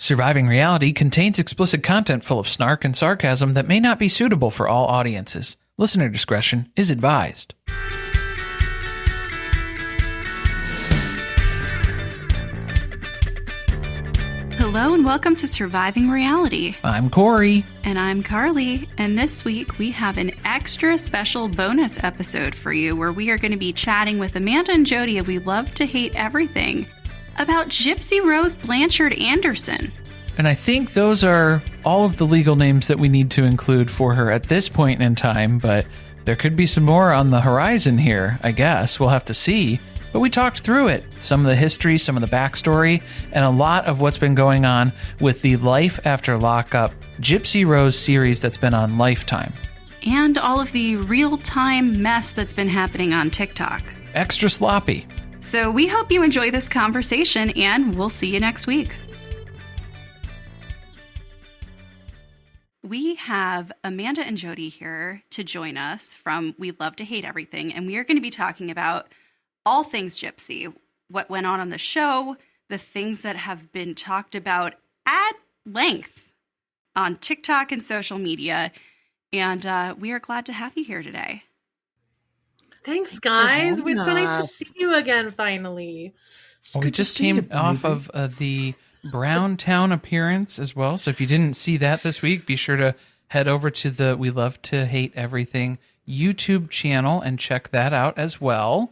Surviving Reality contains explicit content full of snark and sarcasm that may not be suitable for all audiences. Listener discretion is advised. Hello and welcome to Surviving Reality. I'm Corey. And I'm Carly. And this week we have an extra special bonus episode for you where we are going to be chatting with Amanda and Jodie of We Love to Hate Everything about Gypsy Rose Blanchard Anderson. And I think those are all of the legal names that we need to include for her at this point in time, but there could be some more on the horizon here, I guess. We'll have to see. But we talked through it. Some of the history, some of the backstory, and a lot of what's been going on with the Life After Lockup Gypsy Rose series that's been on Lifetime. And all of the real-time mess that's been happening on TikTok. Extra sloppy. So we hope you enjoy this conversation, and we'll see you next week. We have Amanda and Jodie here to join us from We Love to Hate Everything, and we are going to be talking about all things Gypsy, what went on the show, the things that have been talked about at length on TikTok and social media, and we are glad to have you here today. Thanks, guys. It's so nice to see you again, finally. Well, we just came off of the Brown Town appearance as well. So if you didn't see that this week, be sure to head over to the We Love to Hate Everything YouTube channel and check that out as well.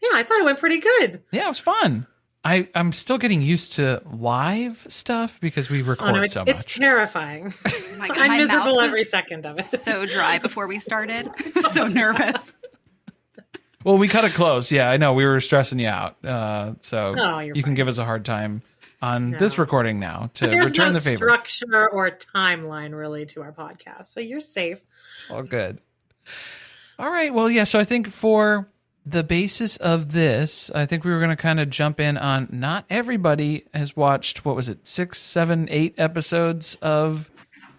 Yeah, I thought it went pretty good. Yeah, it was fun. I'm still getting used to live stuff because we record so much. It's terrifying. My God, I'm miserable mouth every second of it. So dry before we started. So nervous. Well, we cut it close. Yeah, I know. We were stressing you out. So you can give us a hard time on this recording now to return the favor. There's no structure or timeline really to our podcast, so you're safe. It's all good. All right. Well, yeah. So I think for the basis of this, I think we were going to kind of jump in on not everybody has watched, 6, 7, 8 episodes of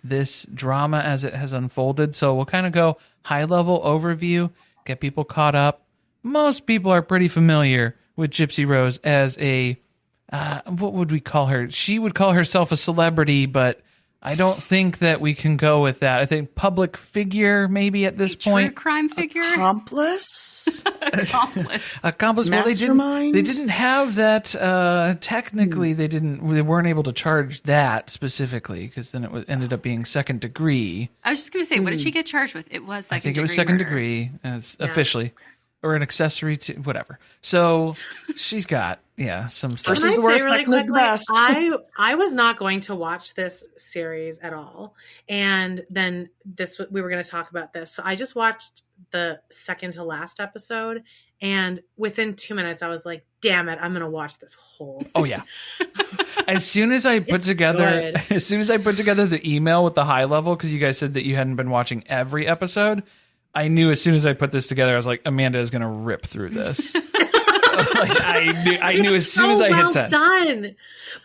this drama as it has unfolded. So we'll kind of go high-level overview, get people caught up. Most people are pretty familiar with Gypsy Rose as a, what would we call her? She would call herself a celebrity, but I don't think that we can go with that. I think public figure maybe at this point. True crime figure? Accomplice? Accomplice. Well, they didn't have that, technically they weren't able to charge that specifically because then it ended up being second degree. I was just going to say, what did she get charged with? It was second degree. I think it was second degree officially. Or an accessory to whatever. So she's got, some stuff. First is the worst, second is the best. I was not going to watch this series at all. And then we were going to talk about this. So I just watched the second to last episode. And within 2 minutes, I was like, damn it, I'm going to watch this whole thing. Oh, yeah. As soon as I put together the email with the high level, because you guys said that you hadn't been watching every episode, I knew as soon as I put this together, I was like, Amanda is going to rip through this. I knew as soon as I hit send. Done.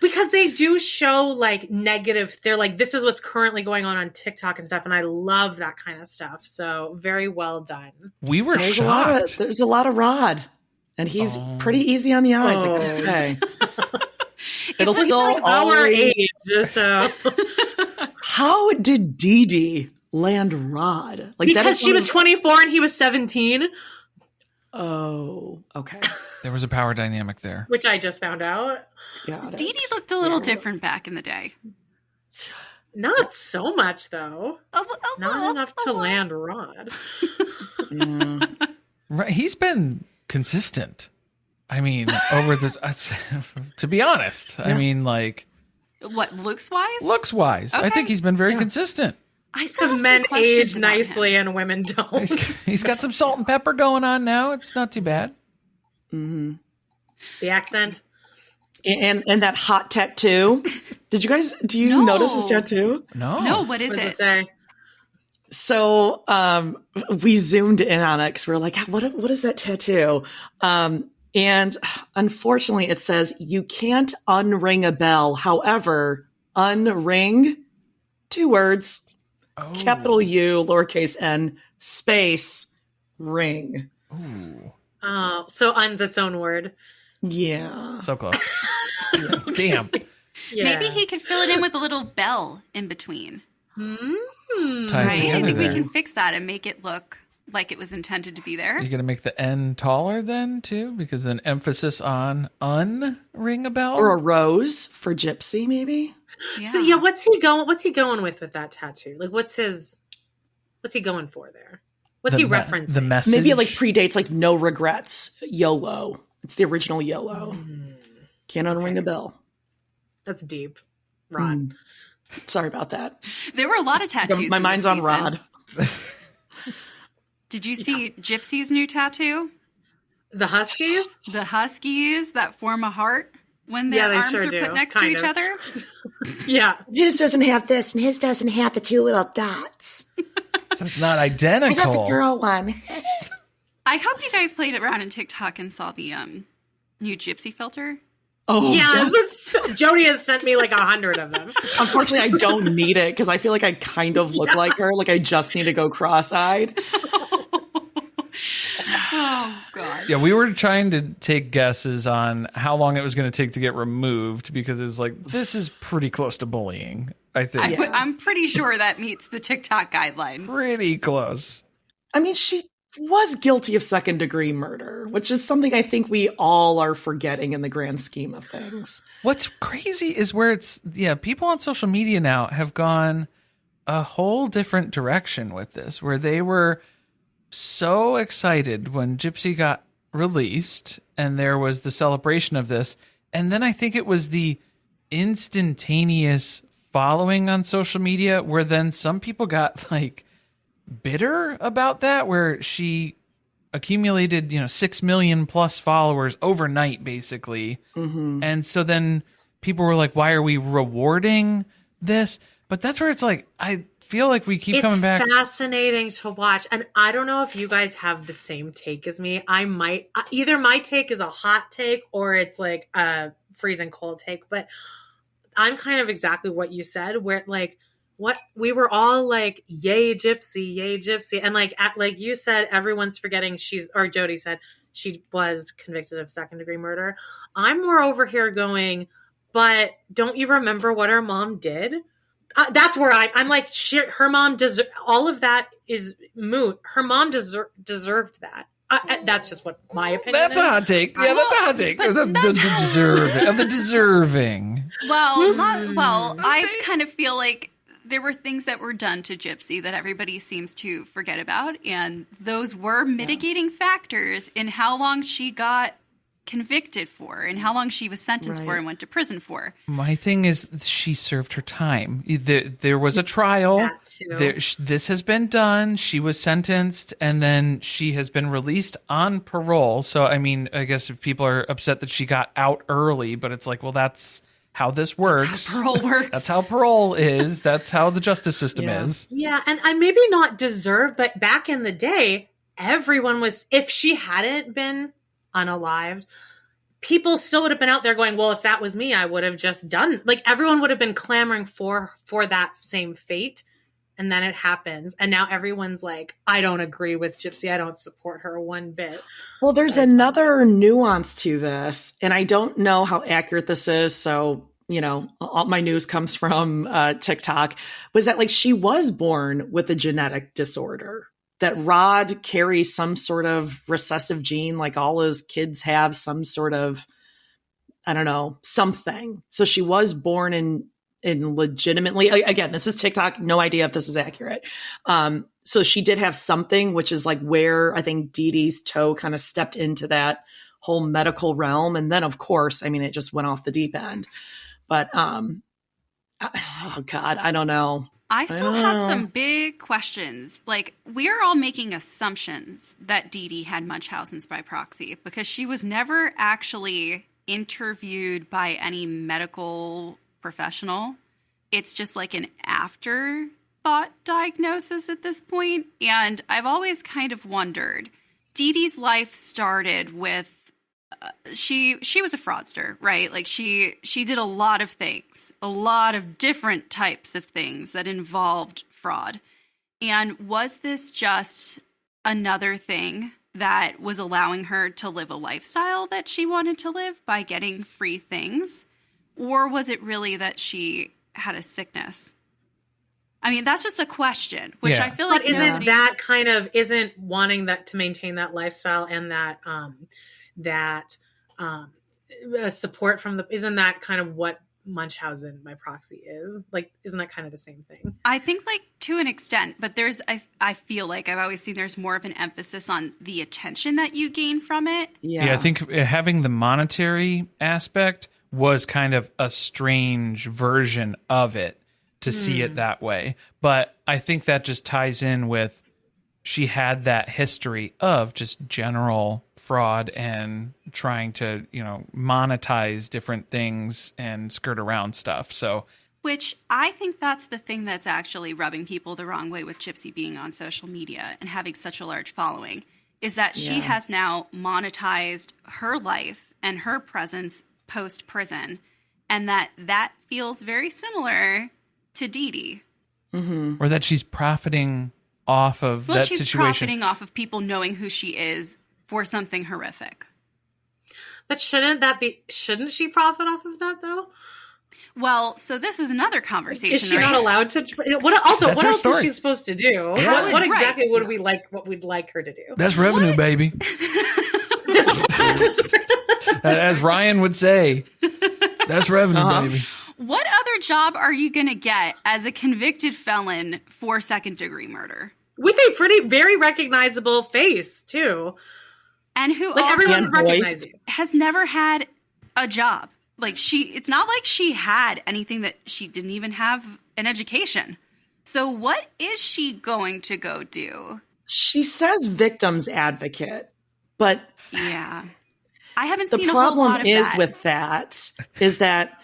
Because they do show like negative. They're like, this is what's currently going on TikTok and stuff. And I love that kind of stuff. So very well done. We were shocked. There's a lot of Rod. And he's pretty easy on the eyes, I gotta say. It'll still like our age. So. How did Dee Dee land Rod? Because she was 24 and he was 17. Oh, okay. There was a power dynamic there. Which I just found out. Dee Dee looked a little different back in the day. Not so much, though. Not enough to land Rod. Yeah. Right. He's been consistent. I mean, over this, to be honest, I mean, like. What, looks-wise? Looks-wise. Okay. I think he's been very consistent. I still have men age nicely and women don't. He's got some salt and pepper going on now. It's not too bad. Mm-hmm. The accent. And that hot tattoo. Do you notice his tattoo? No, what is it? Say? So we zoomed in on it because we're like, what is that tattoo? And unfortunately it says you can't unring a bell. However, unring, 2 words. Oh. Capital U, lowercase n, space, ring. Ooh. So un's its own word. Yeah. So close. Damn. Yeah. Maybe he could fill it in with a little bell in between. Tie it Right? I together think we there. can fix that and make it look like it was intended to be there. You're gonna make the N taller then too, because then emphasis on unring a bell Or a rose for Gypsy, maybe. Yeah. So yeah, what's he going with that tattoo? Like, what's he going for there? What's he referencing? The message. Maybe it like predates like no regrets, YOLO. It's the original YOLO. Can't unring a bell. That's deep, Rod. Sorry about that. There were a lot of tattoos. My in mind's this on season. Rod. Did you see Gypsy's new tattoo? The Huskies? The Huskies that form a heart when their Yeah, they arms sure are do, put next kind to each of. other. Yeah. His doesn't have this, and his doesn't have the two little dots. So it's not I got identical. the girl one. I hope you guys played around in TikTok and saw the new Gypsy filter. Oh, Yes, Jodie has sent me like 100 of them. Unfortunately, I don't need it because I feel like I kind of look like her. Like I just need to go cross-eyed. Oh, God. Yeah, we were trying to take guesses on how long it was going to take to get removed because it's like, this is pretty close to bullying, I think. I'm pretty sure that meets the TikTok guidelines. Pretty close. I mean, she was guilty of second-degree murder, which is something I think we all are forgetting in the grand scheme of things. What's crazy is where people on social media now have gone a whole different direction with this, where they were so excited when Gypsy got released and there was the celebration of this. And then I think it was the instantaneous following on social media where then some people got like bitter about that, where she accumulated, 6 million plus followers overnight, basically. And so then people were like, why are we rewarding this? But that's where it's like, I feel like we keep coming back. It's fascinating to watch. And I don't know if you guys have the same take as me. I might, either my take is a hot take or it's like a freezing cold take, but I'm kind of exactly what you said, where like, what we were all like, yay Gypsy. And like you said, everyone's forgetting Jodie said she was convicted of second degree murder. I'm more over here going, but don't you remember what her mom did? That's where I'm like, her mom all of that is moot. Her mom deserved that. That's just what my opinion That's is. a hot take. Yeah, that's a hot take. but Of the deserving. Well, I kind of feel like there were things that were done to Gypsy that everybody seems to forget about. And those were mitigating factors in how long she got convicted for and how long she was sentenced for and went to prison for. My thing is, she served her time. There was a trial. That too. This has been done. She was sentenced, and then she has been released on parole. So, I mean, I guess if people are upset that she got out early, but it's like, well, that's how this works. That's how parole works. That's how parole is. That's how the justice system is. Yeah, and I maybe not deserve, but back in the day, everyone was, if she hadn't been unalived, people still would have been out there going, well, if that was me, I would have just done, like everyone would have been clamoring for that same fate. And then it happens. And now everyone's like, I don't agree with Gypsy. I don't support her one bit. Well, there's another nuance to this, and I don't know how accurate this is. So, all my news comes from TikTok, was that like she was born with a genetic disorder, that Rod carries some sort of recessive gene, like all his kids have some sort of, I don't know, something. So she was born in legitimately, again, this is TikTok, no idea if this is accurate. So she did have something, which is like where I think Dee Dee's toe kind of stepped into that whole medical realm. And then of course, I mean, it just went off the deep end. But, oh God, I don't know. I still have some big questions. Like, we are all making assumptions that Dee Dee had Munchausen's by proxy because she was never actually interviewed by any medical professional. It's just like an afterthought diagnosis at this point. And I've always kind of wondered, Dee Dee's life started with she was a fraudster, right? Like she did a lot of things, a lot of different types of things that involved fraud. And was this just another thing that was allowing her to live a lifestyle that she wanted to live by getting free things? Or was it really that she had a sickness? I mean, that's just a question, which Yeah. I feel like But isn't nobody- that kind of isn't wanting that to maintain that lifestyle and that support from the isn't that kind of what Munchausen by proxy is? Like, isn't that kind of the same thing? I think like to an extent, but I feel like I've always seen there's more of an emphasis on the attention that you gain from it. Yeah, I think having the monetary aspect was kind of a strange version of it to see it that way. But I think that just ties in with she had that history of just general fraud and trying to, monetize different things and skirt around stuff. So, Which I think that's the thing that's actually rubbing people the wrong way with Gypsy being on social media and having such a large following, is that she has now monetized her life and her presence post-prison, and that feels very similar to Dee Dee. or that she's profiting off of Well, that she's situation. profiting off of people knowing who she is for something horrific. But shouldn't she profit off of that though? Well, so this is another conversation. Is she right? not allowed to? What That's else her is story. she supposed to do? Yeah. What Right. exactly would we like? What we'd like her to do? That's revenue, baby. As Ryan would say, that's revenue, baby. What other job are you going to get as a convicted felon for second-degree murder? With a very recognizable face too. And who Like also everyone And would recognize you. has never had a job. Like it's not like she had anything that she didn't even have an education. So what is she going to go do? She says victim's advocate, but Yeah. I haven't the seen a whole lot problem of is that. with that is that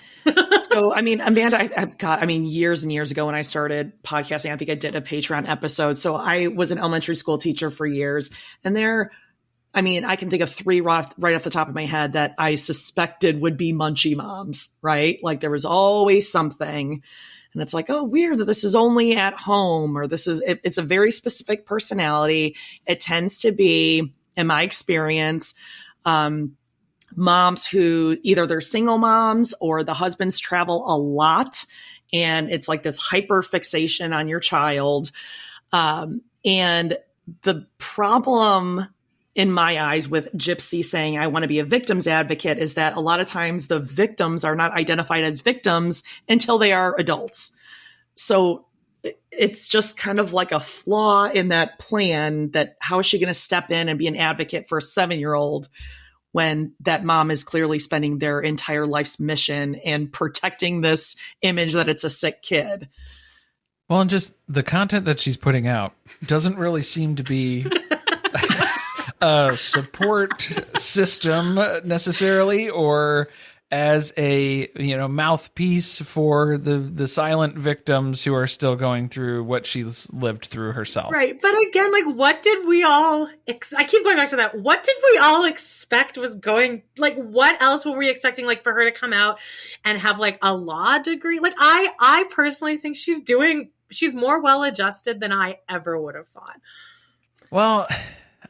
so I mean, Amanda, years and years ago when I started podcasting, I think I did a Patreon episode. So I was an elementary school teacher for years, and I can think of three right off the top of my head that I suspected would be munchie moms, right? Like there was always something. And it's like, oh, weird that this is only at home, or it's a very specific personality. It tends to be, in my experience, moms who either they're single moms or the husbands travel a lot. And it's like this hyper fixation on your child. And the problem in my eyes with Gypsy saying, I want to be a victim's advocate, is that a lot of times the victims are not identified as victims until they are adults. So it's just kind of like a flaw in that plan, that how is she going to step in and be an advocate for a 7-year-old when that mom is clearly spending their entire life's mission and protecting this image that it's a sick kid. Well, and just the content that she's putting out doesn't really seem to be a support system necessarily, or as a mouthpiece for the silent victims who are still going through what she's lived through herself. Right. But again, like, what did we all I keep going back to that. What did we all expect was going, like, what else were we expecting, like, for her to come out and have like a law degree? Like, I personally think she's more well adjusted than I ever would have thought. Well,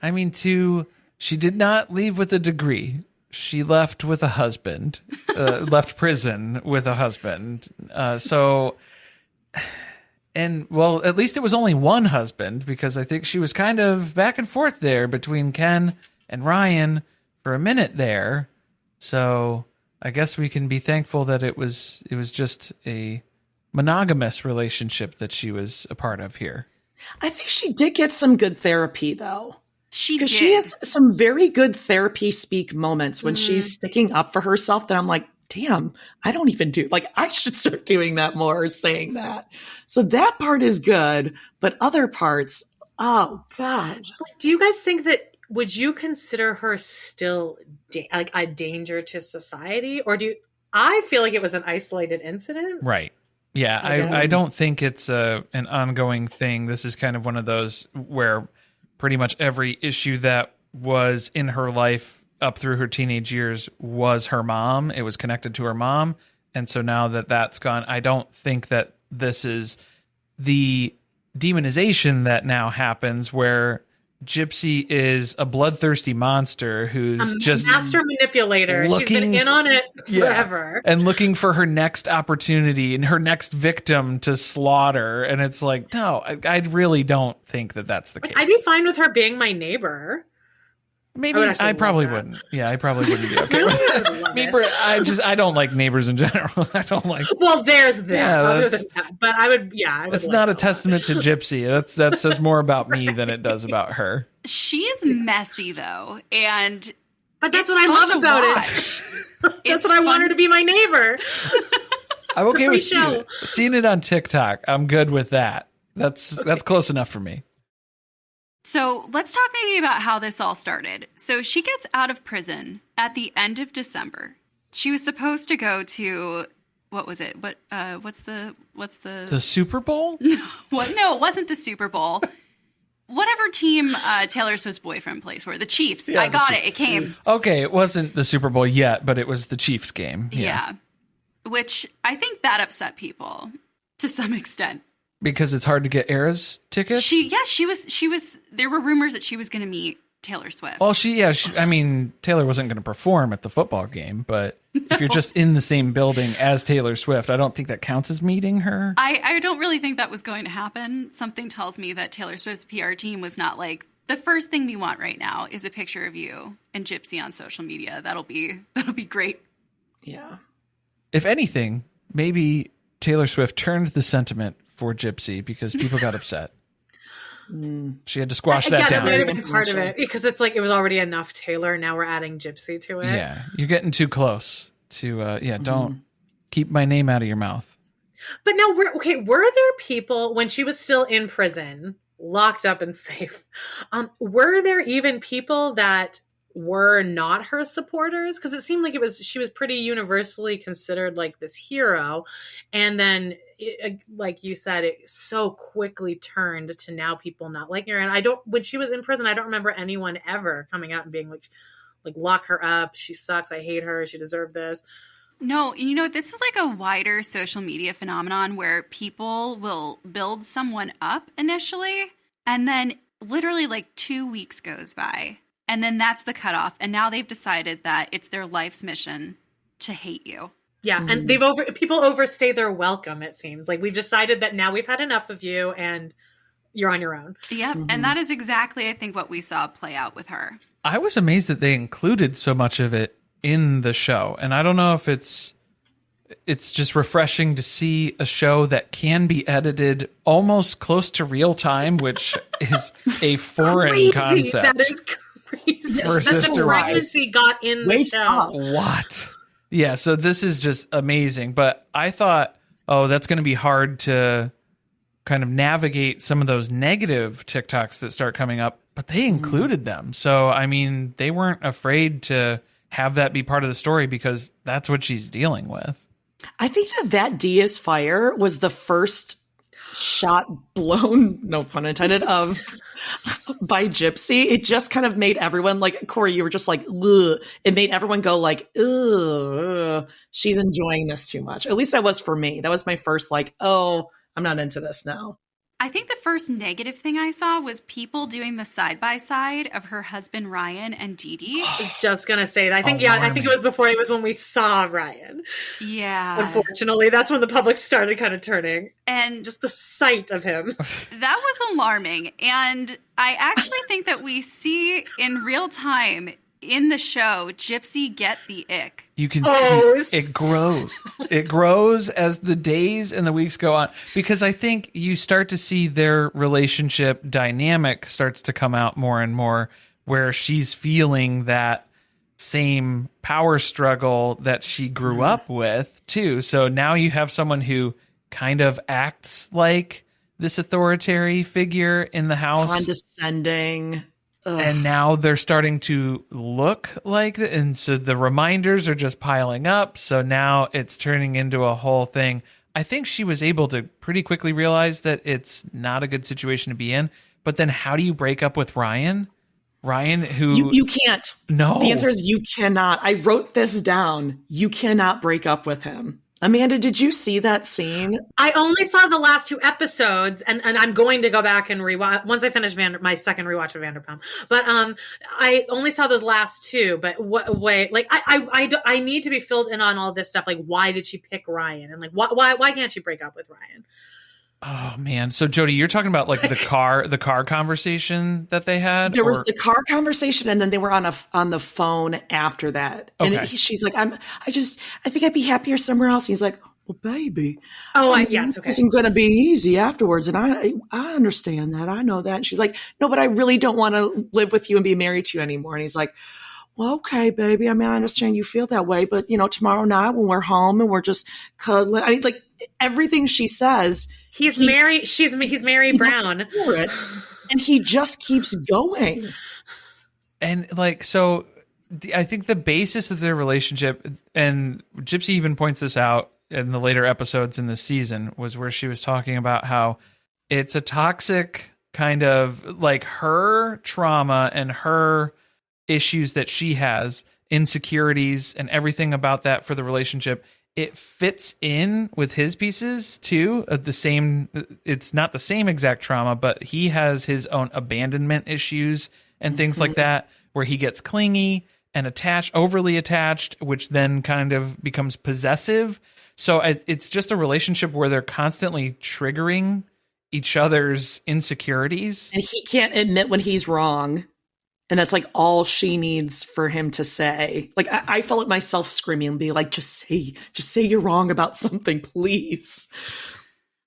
I mean, she did not leave with a degree. She left with a husband, left prison with a husband. And well, at least it was only one husband, because I think she was kind of back and forth there between Ken and Ryan for a minute there. So I guess we can be thankful that it was just a monogamous relationship that she was a part of here. I think she did get some good therapy, though. She Because did. she has some very good therapy speak moments when she's sticking up for herself that I'm like, damn, I don't even do, like, I should start doing that more, saying that. So that part is good, but other parts, oh God. Do you guys think would you consider her still like a danger to society? Or I feel like it was an isolated incident. Right. Yeah, I don't think it's an ongoing thing. This is kind of one of those where pretty much every issue that was in her life up through her teenage years was her mom. It was connected to her mom. And so now that that's gone, I don't think that this is the demonization that now happens where Gypsy is a bloodthirsty monster who's just master manipulator. She's been in on it forever. And looking for her next opportunity and her next victim to slaughter. And it's like, no, I really don't think that that's the case. I'd be fine with her being my neighbor. Maybe I probably wouldn't. Yeah, I probably wouldn't be okay with that. I don't like neighbors in general. I don't like. Well, there's that. Yeah, but I would. Yeah, it's not a testament to Gypsy. That says more about me than it does about her. She is messy though, but that's what I love about it. That's what I want her to be my neighbor. I'm okay with seeing it on TikTok. I'm good with that. That's close enough for me. So let's talk maybe about how this all started. So she gets out of prison at the end of December. She was supposed to go to, what was it? What's the Super Bowl? What? No, it wasn't the Super Bowl. Whatever team Taylor Swift's boyfriend plays for, the Chiefs. Yeah, I got it. It came. Okay, it wasn't the Super Bowl yet, but it was the Chiefs game. Yeah. Which I think that upset people to some extent. Because it's hard to get Eras tickets? She was, there were rumors that she was going to meet Taylor Swift. Well, Taylor wasn't going to perform at the football game, but if you're just in the same building as Taylor Swift, I don't think that counts as meeting her. I don't really think that was going to happen. Something tells me that Taylor Swift's PR team was not like, the first thing we want right now is a picture of you and Gypsy on social media. That'll be great. Yeah. If anything, maybe Taylor Swift turned the sentiment for Gypsy because people got upset. She had to squash that down. That might have been part of it because it's like it was already enough Taylor. Now we're adding Gypsy to it. Yeah, you're getting too close to. Don't keep my name out of your mouth. But now, were there people when she was still in prison, locked up and safe? Were there even people that were not her supporters? Because it seemed like she was pretty universally considered like this hero, and then like you said, it so quickly turned to now people not liking her. And when she was in prison, I don't remember anyone ever coming out and being like lock her up, she sucks, I hate her, she deserved this. No, this is like a wider social media phenomenon where people will build someone up initially and then literally like 2 weeks goes by. And then that's the cutoff. And now they've decided that it's their life's mission to hate you. Yeah. And people overstay their welcome, it seems. Like we've decided that now we've had enough of you and you're on your own. Yep. And that is exactly, I think, what we saw play out with her. I was amazed that they included so much of it in the show. And I don't know if it's just refreshing to see a show that can be edited almost close to real time, which is a foreign concept. That is crazy. Such a pregnancy got in the show. What? Yeah, so this is just amazing. But I thought, that's going to be hard to kind of navigate some of those negative TikToks that start coming up. But they included them. So, I mean, they weren't afraid to have that be part of the story because that's what she's dealing with. I think that Diaz fire was the first shot blown, no pun intended, by Gypsy. It just kind of made everyone, like Corey, you were just like, ugh. It made everyone go like, ugh, she's enjoying this too much. At least that was for me. That was my first like, oh, I'm not into this now. I think the first negative thing I saw was people doing the side-by-side of her husband, Ryan, and Dee Dee. I was just going to say that. I think it was before. It was when we saw Ryan. Yeah. Unfortunately, that's when the public started kind of turning. And just the sight of him. That was alarming. And I actually think that we see in real time in the show, Gypsy get the ick. You can see it grows. It grows as the days and the weeks go on. Because I think you start to see their relationship dynamic starts to come out more and more, where she's feeling that same power struggle that she grew up with, too. So now you have someone who kind of acts like this authoritarian figure in the house. Condescending. Ugh. And now they're starting to look like it. And so the reminders are just piling up. So now it's turning into a whole thing. I think she was able to pretty quickly realize that it's not a good situation to be in. But then how do you break up with Ryan? Ryan, who... You can't. No. The answer is you cannot. I wrote this down. You cannot break up with him. Amanda, did you see that scene? I only saw the last 2 episodes, and I'm going to go back and rewatch once I finish my second rewatch of Vanderpump. But I only saw those last 2. But I need to be filled in on all this stuff. Like, why did she pick Ryan? And like, why can't she break up with Ryan? Oh man. So Jodie, you're talking about like the car conversation that they had? There was the car conversation, and then they were on the phone after that. Okay. And she's like, I think I'd be happier somewhere else. And he's like, well, baby. Yes. Okay. It isn't going to be easy afterwards. And I understand that. I know that. And she's like, no, but I really don't want to live with you and be married to you anymore. And he's like, well, okay, baby. I mean, I understand you feel that way, but tomorrow night when we're home and we're just cuddling, I mean, like everything she says, he's Mary Brown. And he just keeps going. And like, so I think the basis of their relationship, and Gypsy even points this out in the later episodes in this season, was where she was talking about how it's a toxic kind of like her trauma and her issues that she has, insecurities and everything about that for the relationship. It fits in with his pieces too. It's not the same exact trauma, but he has his own abandonment issues and things like that, where he gets clingy and overly attached, which then kind of becomes possessive. So it's just a relationship where they're constantly triggering each other's insecurities. And he can't admit when he's wrong. And that's like all she needs for him to say. Like I felt like myself screaming and be like, just say you're wrong about something, please.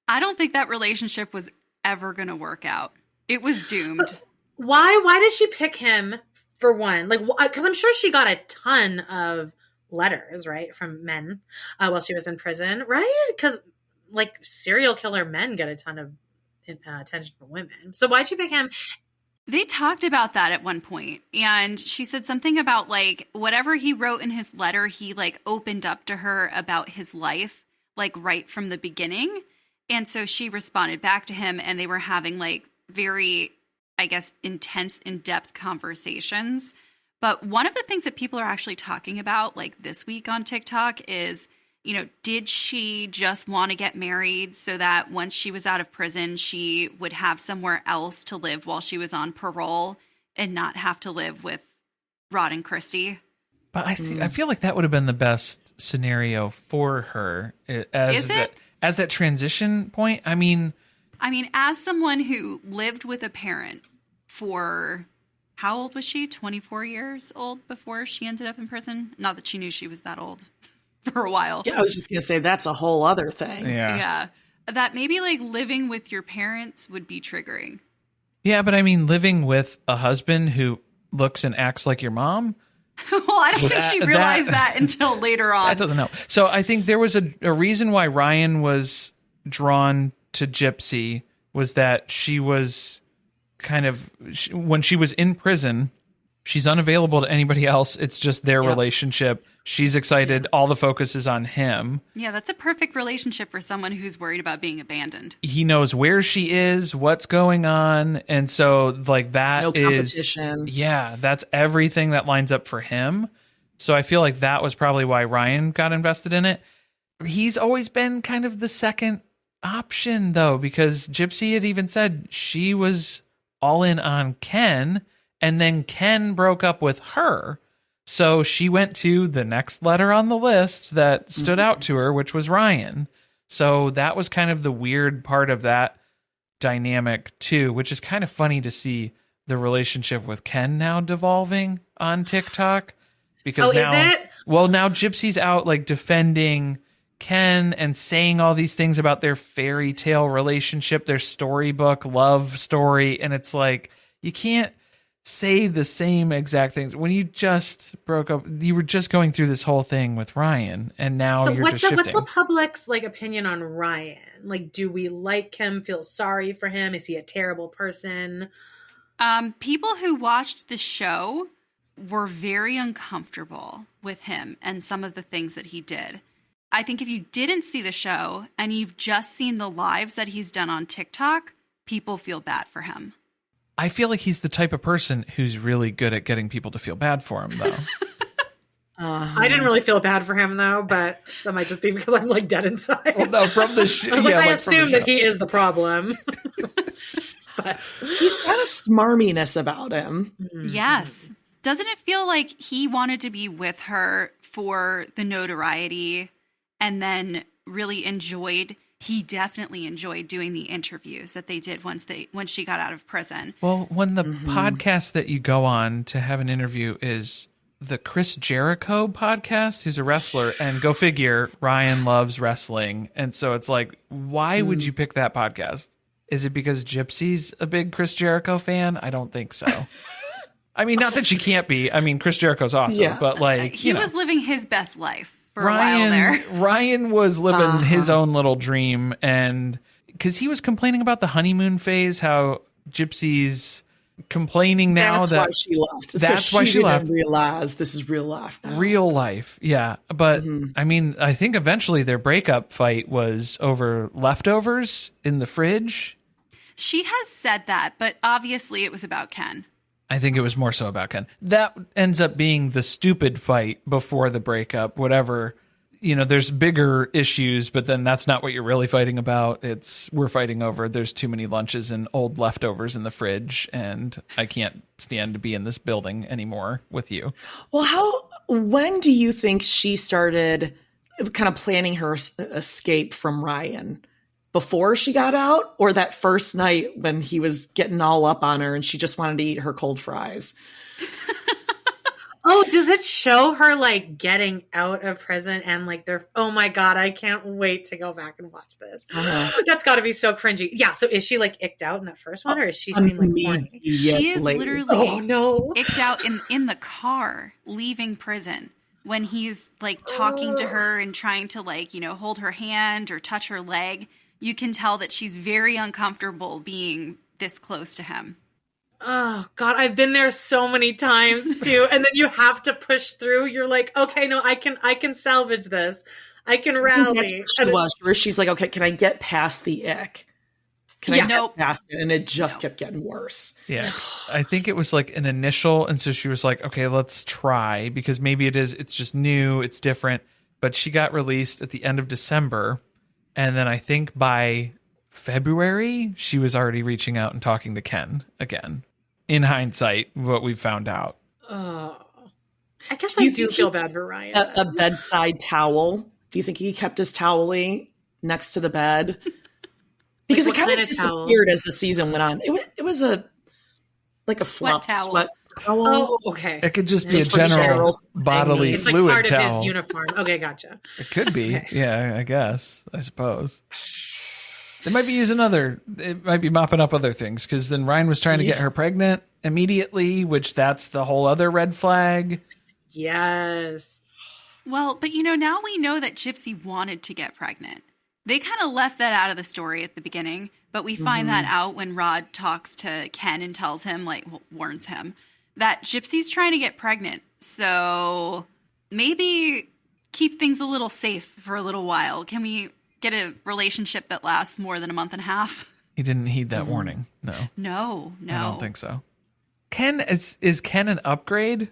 I don't think that relationship was ever going to work out. It was doomed. Why did she pick him for one? Like, because I'm sure she got a ton of letters, right, from men while she was in prison, right? Because like serial killer men get a ton of attention from women. So why'd she pick him? They talked about that at one point, and she said something about like whatever he wrote in his letter, he like opened up to her about his life, like right from the beginning. And so she responded back to him, and they were having like very, I guess, intense, in-depth conversations. But one of the things that people are actually talking about like this week on TikTok is, did she just want to get married so that once she was out of prison, she would have somewhere else to live while she was on parole and not have to live with Rod and Christy? But I feel like that would have been the best scenario for her as that transition point. I mean, as someone who lived with a parent for, how old was she? 24 years old before she ended up in prison? Not that she knew she was that old. For a while. Yeah, I was just going to say that's a whole other thing. Yeah. That maybe like living with your parents would be triggering. Yeah, but I mean, living with a husband who looks and acts like your mom. Well, I don't think she realized that until later on. That doesn't help. So I think there was a reason why Ryan was drawn to Gypsy was that she was when she was in prison, she's unavailable to anybody else. It's just their relationship. She's excited. All the focus is on him. Yeah, that's a perfect relationship for someone who's worried about being abandoned. He knows where she is, what's going on. And so like that no competition. Yeah, that's everything that lines up for him. So I feel like that was probably why Ryan got invested in it. He's always been kind of the second option though, because Gypsy had even said she was all in on Ken, and then Ken broke up with her. So she went to the next letter on the list that stood out to her, which was Ryan. So that was kind of the weird part of that dynamic too, which is kind of funny to see the relationship with Ken now devolving on TikTok. Because now Gypsy's out like defending Ken and saying all these things about their fairy tale relationship, their storybook love story. And it's like, you can't say the same exact things when you just broke up. You were just going through this whole thing with Ryan, and now you're just shifting. What's the public's like opinion on Ryan? Like, do we like him? Feel sorry for him? Is he a terrible person? People who watched the show were very uncomfortable with him and some of the things that he did. I think if you didn't see the show and you've just seen the lives that he's done on TikTok, people feel bad for him. I feel like he's the type of person who's really good at getting people to feel bad for him, though. I didn't really feel bad for him though, but that might just be because I'm like dead inside. Well, no, from the show. I was like, I assume that he is the problem. But he's got a smarminess about him. Yes. Doesn't it feel like he wanted to be with her for the notoriety and then really he definitely enjoyed doing the interviews that they did once she got out of prison. Well, when the podcast that you go on to have an interview is the Chris Jericho podcast, who's a wrestler, and go figure, Ryan loves wrestling. And so it's like, why would you pick that podcast? Is it because Gypsy's a big Chris Jericho fan? I don't think so. I mean, not that she can't be. I mean, Chris Jericho's awesome, but like, he was living his best life. Ryan was living his own little dream, and because he was complaining about the honeymoon phase, how Gypsy's complaining now that's why she left. That's why she left. Realize this is real life now. Real life, yeah. But I mean, I think eventually their breakup fight was over leftovers in the fridge. She has said that, but obviously it was about Ken. I think it was more so about Ken. That ends up being the stupid fight before the breakup, whatever. You know, there's bigger issues, but then that's not what you're really fighting about. We're fighting over there's too many lunches and old leftovers in the fridge, and I can't stand to be in this building anymore with you. Well, when do you think she started kind of planning her escape from Ryan? Before she got out, or that first night when he was getting all up on her and she just wanted to eat her cold fries? Oh, does it show her like getting out of prison and like oh my God, I can't wait to go back and watch this. That's got to be so cringy. Yeah. So is she like icked out in that first one, or is she seem like horny? She is literally icked out in the car leaving prison when he's like talking to her and trying to like, hold her hand or touch her leg. You can tell that she's very uncomfortable being this close to him. Oh God, I've been there so many times too. And then you have to push through. You're like, okay, no, I can salvage this. I can rally. Where she's like, okay, can I get past the ick? Can I get past it? And it just kept getting worse. Yeah. I think it was like an initial. And so she was like, okay, let's try, because maybe it's just new. It's different. But she got released at the end of December. And then I think by February, she was already reaching out and talking to Ken again. In hindsight, what we found out. I guess I do feel bad for Ryan. A bedside towel. Do you think he kept his towelie next to the bed? Because it kind of disappeared as the season went on. It was a flop sweat towel. Oh, okay. It could just be a general bodily it's fluid like part towel. of his uniform. Okay, gotcha. It could be. Okay. Yeah, I suppose. They might be it might be mopping up other things, because then Ryan was trying to get her pregnant immediately, which that's the whole other red flag. Yes. Well, but now we know that Gypsy wanted to get pregnant. They kind of left that out of the story at the beginning, but we find that out when Rod talks to Ken and tells him, warns him, that Gypsy's trying to get pregnant. So maybe keep things a little safe for a little while. Can we get a relationship that lasts more than a month and a half? He didn't heed that warning. No. I don't think so. Ken, is Ken an upgrade?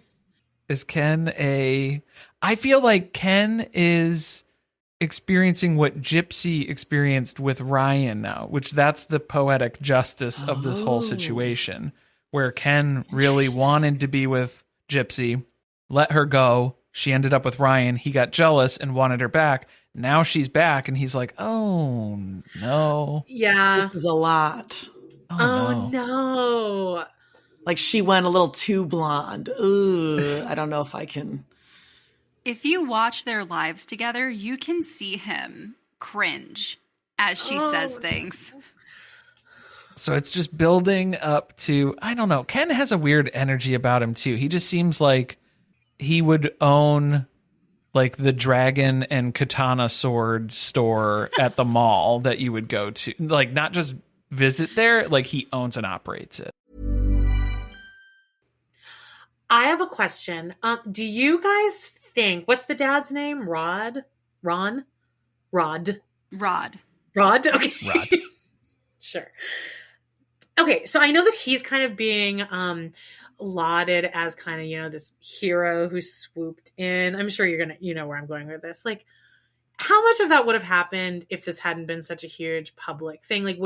Is Ken I feel like Ken is experiencing what Gypsy experienced with Ryan now, which that's the poetic justice of this whole situation, where Ken really wanted to be with Gypsy, let her go. She ended up with Ryan. He got jealous and wanted her back. Now she's back, and he's like, oh, no. Yeah. This is a lot. Oh, no. Like, she went a little too blonde. Ooh, I don't know if I can. If you watch their lives together, you can see him cringe as she says things. So it's just building up to, I don't know. Ken has a weird energy about him, too. He just seems like he would own like the dragon and katana sword store at the mall that you would go to. Like, not just visit there, like he owns and operates it. I have a question. Do you guys think, what's the dad's name? Rod? Ron? Rod? Rod. Okay. Rod. Sure. Okay, so I know that he's kind of being lauded as kind of, this hero who swooped in. I'm sure you know where I'm going with this. Like, how much of that would have happened if this hadn't been such a huge public thing? Like,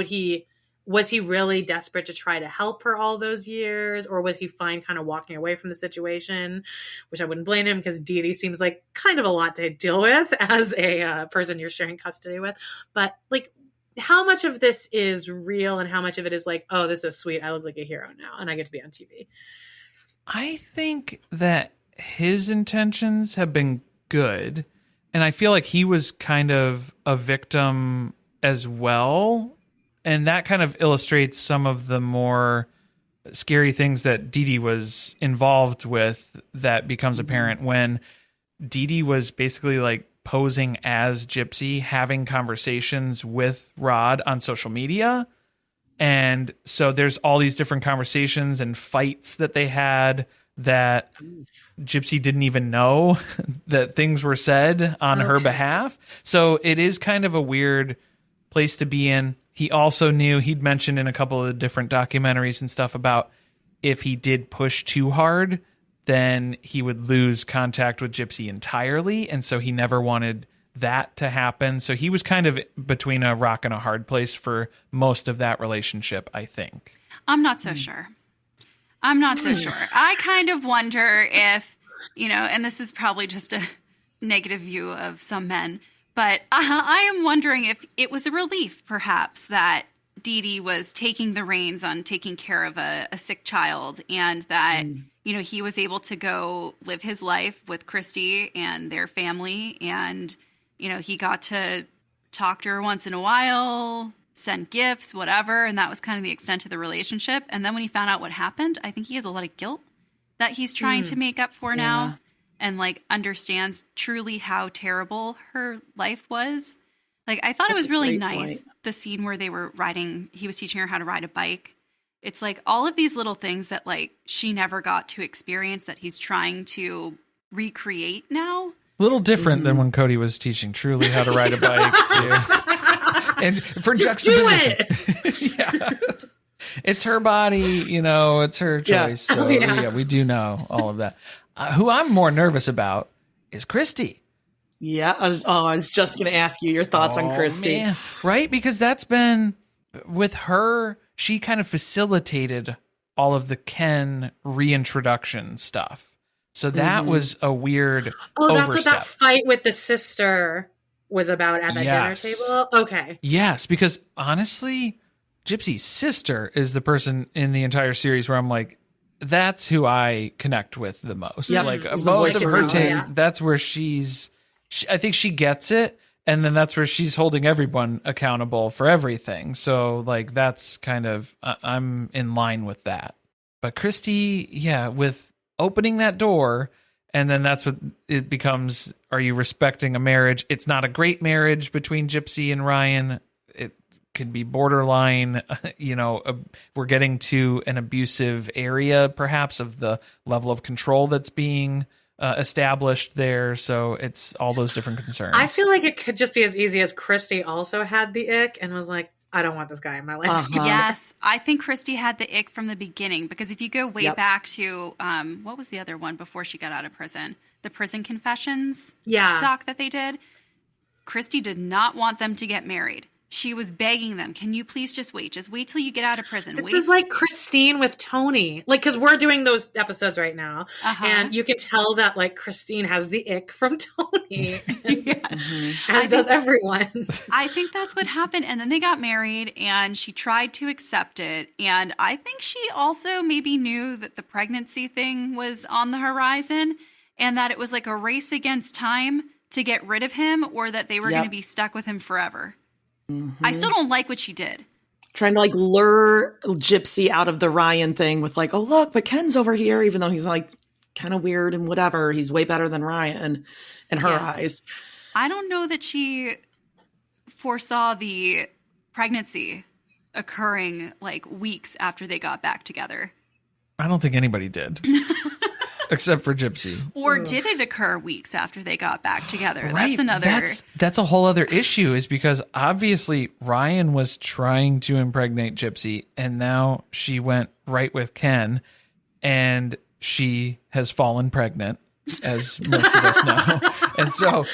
was he really desperate to try to help her all those years? Or was he fine kind of walking away from the situation? Which I wouldn't blame him, because Dee Dee seems like kind of a lot to deal with as a person you're sharing custody with. But like, how much of this is real and how much of it is like, oh, this is sweet, I look like a hero now and I get to be on TV? I think that his intentions have been good. And I feel like he was kind of a victim as well. And that kind of illustrates some of the more scary things that Dee Dee was involved with that becomes apparent when Dee Dee was basically like posing as Gypsy, having conversations with Rod on social media. And so there's all these different conversations and fights that they had that Gypsy didn't even know that things were said on her behalf. So it is kind of a weird place to be in. He also knew, he'd mentioned in a couple of the different documentaries and stuff about if he did push too hard, then he would lose contact with Gypsy entirely. And so he never wanted that to happen. So he was kind of between a rock and a hard place for most of that relationship, I think. I'm not so sure. I kind of wonder if, and this is probably just a negative view of some men, but I am wondering if it was a relief, perhaps, that Dee Dee was taking the reins on taking care of a sick child, and that, he was able to go live his life with Christy and their family. And, he got to talk to her once in a while, send gifts, whatever. And that was kind of the extent of the relationship. And then when he found out what happened, I think he has a lot of guilt that he's trying to make up for now, and like understands truly how terrible her life was. Like, I thought it was really nice, the scene where they were he was teaching her how to ride a bike. It's like all of these little things that like she never got to experience that he's trying to recreate now. A little different than when Cody was teaching Truly how to ride a bike too. And for Just do juxtaposition. Yeah. It's her body, it's her choice. Yeah. So we do know all of that. Who I'm more nervous about is Christy. Yeah, I was just going to ask you your thoughts on Christy. Man. Right? Because that's been, with her, she kind of facilitated all of the Ken reintroduction stuff. So that was a weird that's overstep. what that fight with the sister was about at that dinner table? Okay. Yes, because honestly, Gypsy's sister is the person in the entire series where I'm like, that's who I connect with the most. Yep. Like It's most the of voice her of takes, reason. that's where I think she gets it. And then that's where she's holding everyone accountable for everything. So like, that's kind of, I'm in line with that. But Christy, with opening that door, and then that's what it becomes. Are you respecting a marriage? It's not a great marriage between Gypsy and Ryan. It could be borderline, we're getting to an abusive area, perhaps, of the level of control that's being established there. So it's all those different concerns. I feel like it could just be as easy as Christy also had the ick and was like, I don't want this guy in my life. Yes, I think Christy had the ick from the beginning, because if you go way back to, what was the other one before she got out of prison? The Prison Confessions doc that they did. Christy did not want them to get married. She was begging them, can you please just wait? Just wait till you get out of prison. This is like Christine with Tony. Like, because we're doing those episodes right now. And you can tell that, like, Christine has the ick from Tony. As does everyone. I think that's what happened. And then they got married, and she tried to accept it. And I think she also maybe knew that the pregnancy thing was on the horizon, and that it was like a race against time to get rid of him, or that they were going to be stuck with him forever. I still don't like what she did. Trying to like lure Gypsy out of the Ryan thing with like, oh, look, but Ken's over here, even though he's like kind of weird and whatever. He's way better than Ryan in her eyes. I don't know that she foresaw the pregnancy occurring like weeks after they got back together. I don't think anybody did. Except for Gypsy. Or did it occur weeks after they got back together? Right. That's another... That's a whole other issue, is because obviously Ryan was trying to impregnate Gypsy, and now she went right with Ken. and she has fallen pregnant, as most of us know. And so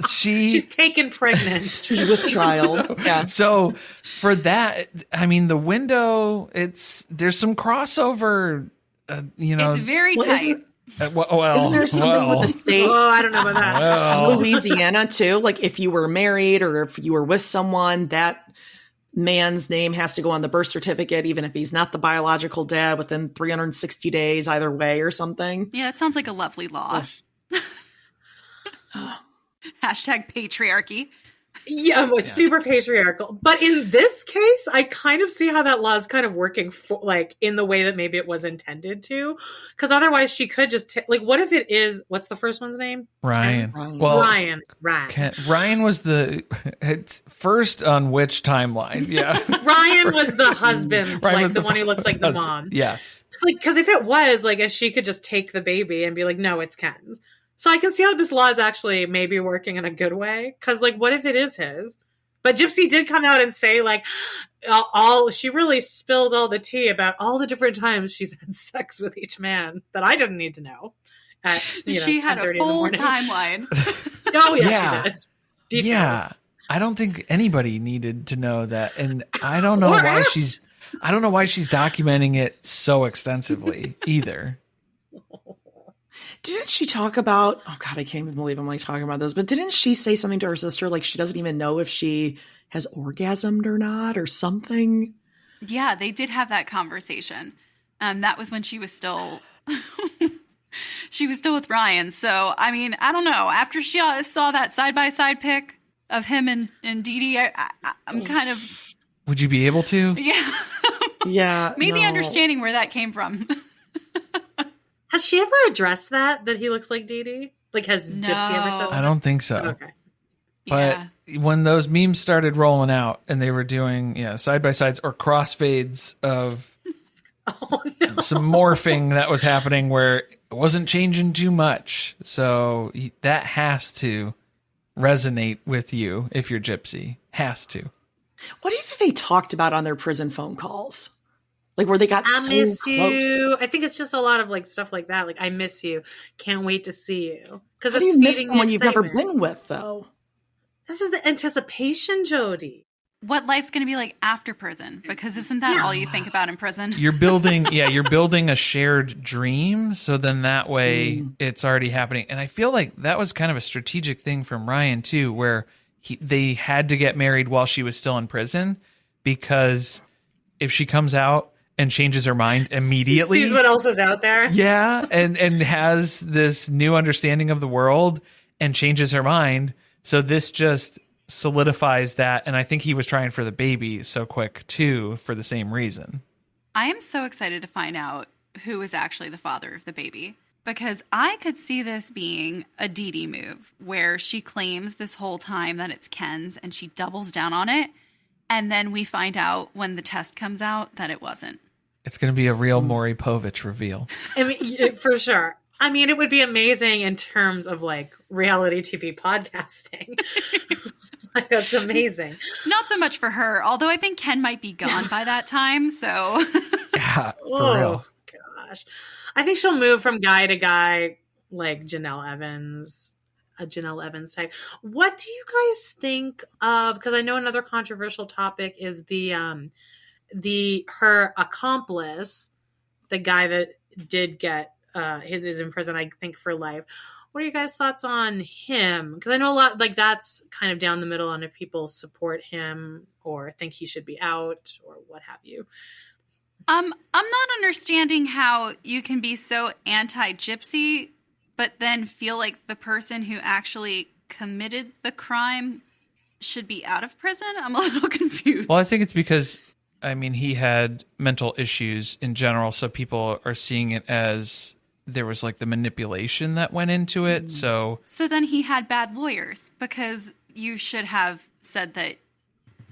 she's taken pregnant. She's with child. Yeah. So for that, I mean, the window, there's some crossover, It's very tight. Isn't there something with the state? Oh, I don't know about that. Louisiana too. Like if you were married or if you were with someone, that man's name has to go on the birth certificate, even if he's not the biological dad, within 360 days either way or something. Yeah, that sounds like a lovely law. Hashtag patriarchy. Yeah, super patriarchal. But in this case, I kind of see how that law is kind of working for, like, in the way that maybe it was intended to. Because otherwise, she could just what if it is? What's the first one's name? Ryan. Ryan. Well, Ryan was it's first on which timeline? Yeah, Ryan was the husband, Ryan like was the one who looks like the mom. Yes, it's like because if it was like, she could just take the baby and be like, no, it's Ken's. So I can see how this law is actually maybe working in a good way. Because, like, what if it is his? But Gypsy did come out and say, like, she really spilled all the tea about all the different times she's had sex with each man that I didn't need to know. She had a full timeline. Oh, yeah, she did. Details. Yeah. I don't think anybody needed to know that. And I don't know why she's documenting it so extensively either. Didn't she talk about, oh God, I can't even believe I'm like talking about this, but didn't she say something to her sister like she doesn't even know if she has orgasmed or not or something? Yeah, they did have that conversation. That was when she was still with Ryan. So, I mean, I don't know. After she saw that side-by-side pic of him and Dee Dee, I'm kind of... Would you be able to? Yeah. Yeah. Maybe understanding where that came from. Has she ever addressed that he looks like Dee Dee? Like, has Gypsy ever said that? I don't think so. Okay. But when those memes started rolling out and they were doing side-by-sides or crossfades of some morphing that was happening where it wasn't changing too much. So that has to resonate with you if you're Gypsy. Has to. What do you think they talked about on their prison phone calls? Like where they got I miss you. I think it's just a lot of like stuff like that. Like, I miss you. Can't wait to see you. Because how do you miss someone you've never been with, though? This is the anticipation, Jodie. What life's going to be like after prison? Because isn't that all you think about in prison? You're building a shared dream. So then that way it's already happening. And I feel like that was kind of a strategic thing from Ryan too, where they had to get married while she was still in prison, because if she comes out and changes her mind immediately, sees what else is out there. Yeah, and has this new understanding of the world and changes her mind. So this just solidifies that. And I think he was trying for the baby so quick too, for the same reason. I am so excited to find out who is actually the father of the baby, because I could see this being a Dee Dee move where she claims this whole time that it's Ken's and she doubles down on it. And then we find out when the test comes out that it wasn't. It's going to be a real Maury Povich reveal. I mean, for sure. I mean, it would be amazing in terms of like reality TV podcasting. Like, that's amazing. Not so much for her, although I think Ken might be gone by that time. So, yeah, for real. Gosh, I think she'll move from guy to guy, like Janelle Evans, a Janelle Evans type. What do you guys think of? Because I know another controversial topic is her accomplice, the guy that did get is in prison, I think, for life. What are you guys' thoughts on him? Because I know a lot, like, that's kind of down the middle on if people support him or think he should be out or what have you. I'm not understanding how you can be so anti-Gypsy, but then feel like the person who actually committed the crime should be out of prison. I'm a little confused. Well, I think it's because, I mean, he had mental issues in general, so people are seeing it as there was like the manipulation that went into it. So then he had bad lawyers, because you should have said that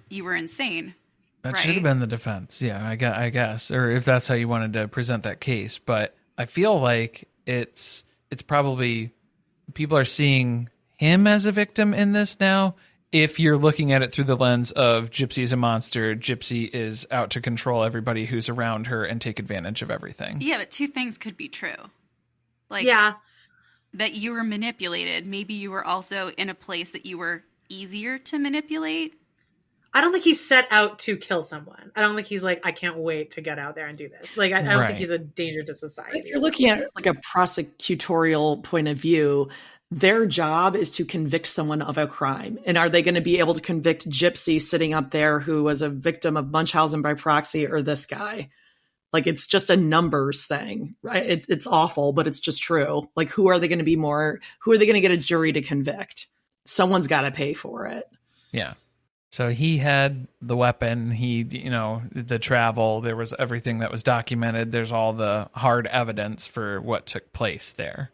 you were insane. That right? should have been the defense. Yeah, I guess. Or if that's how you wanted to present that case. But I feel like it's probably people are seeing him as a victim in this now if you're looking at it through the lens of Gypsy is a monster, Gypsy is out to control everybody who's around her and take advantage of everything. Yeah, but two things could be true. Like, Yeah. that you were manipulated. Maybe you were also in a place that you were easier to manipulate. I don't think he's set out to kill someone. I don't think he's like, I can't wait to get out there and do this. Like, I don't Right. think he's a danger to society. If you're looking at like a prosecutorial point of view, their job is to convict someone of a crime. And are they going to be able to convict Gypsy sitting up there who was a victim of Munchausen by proxy, or this guy? Like, it's just a numbers thing, right? It's awful, but it's just true. Like, who are they going to get a jury to convict? Someone's got to pay for it. Yeah. So he had the weapon, the travel, there was everything that was documented. There's all the hard evidence for what took place there.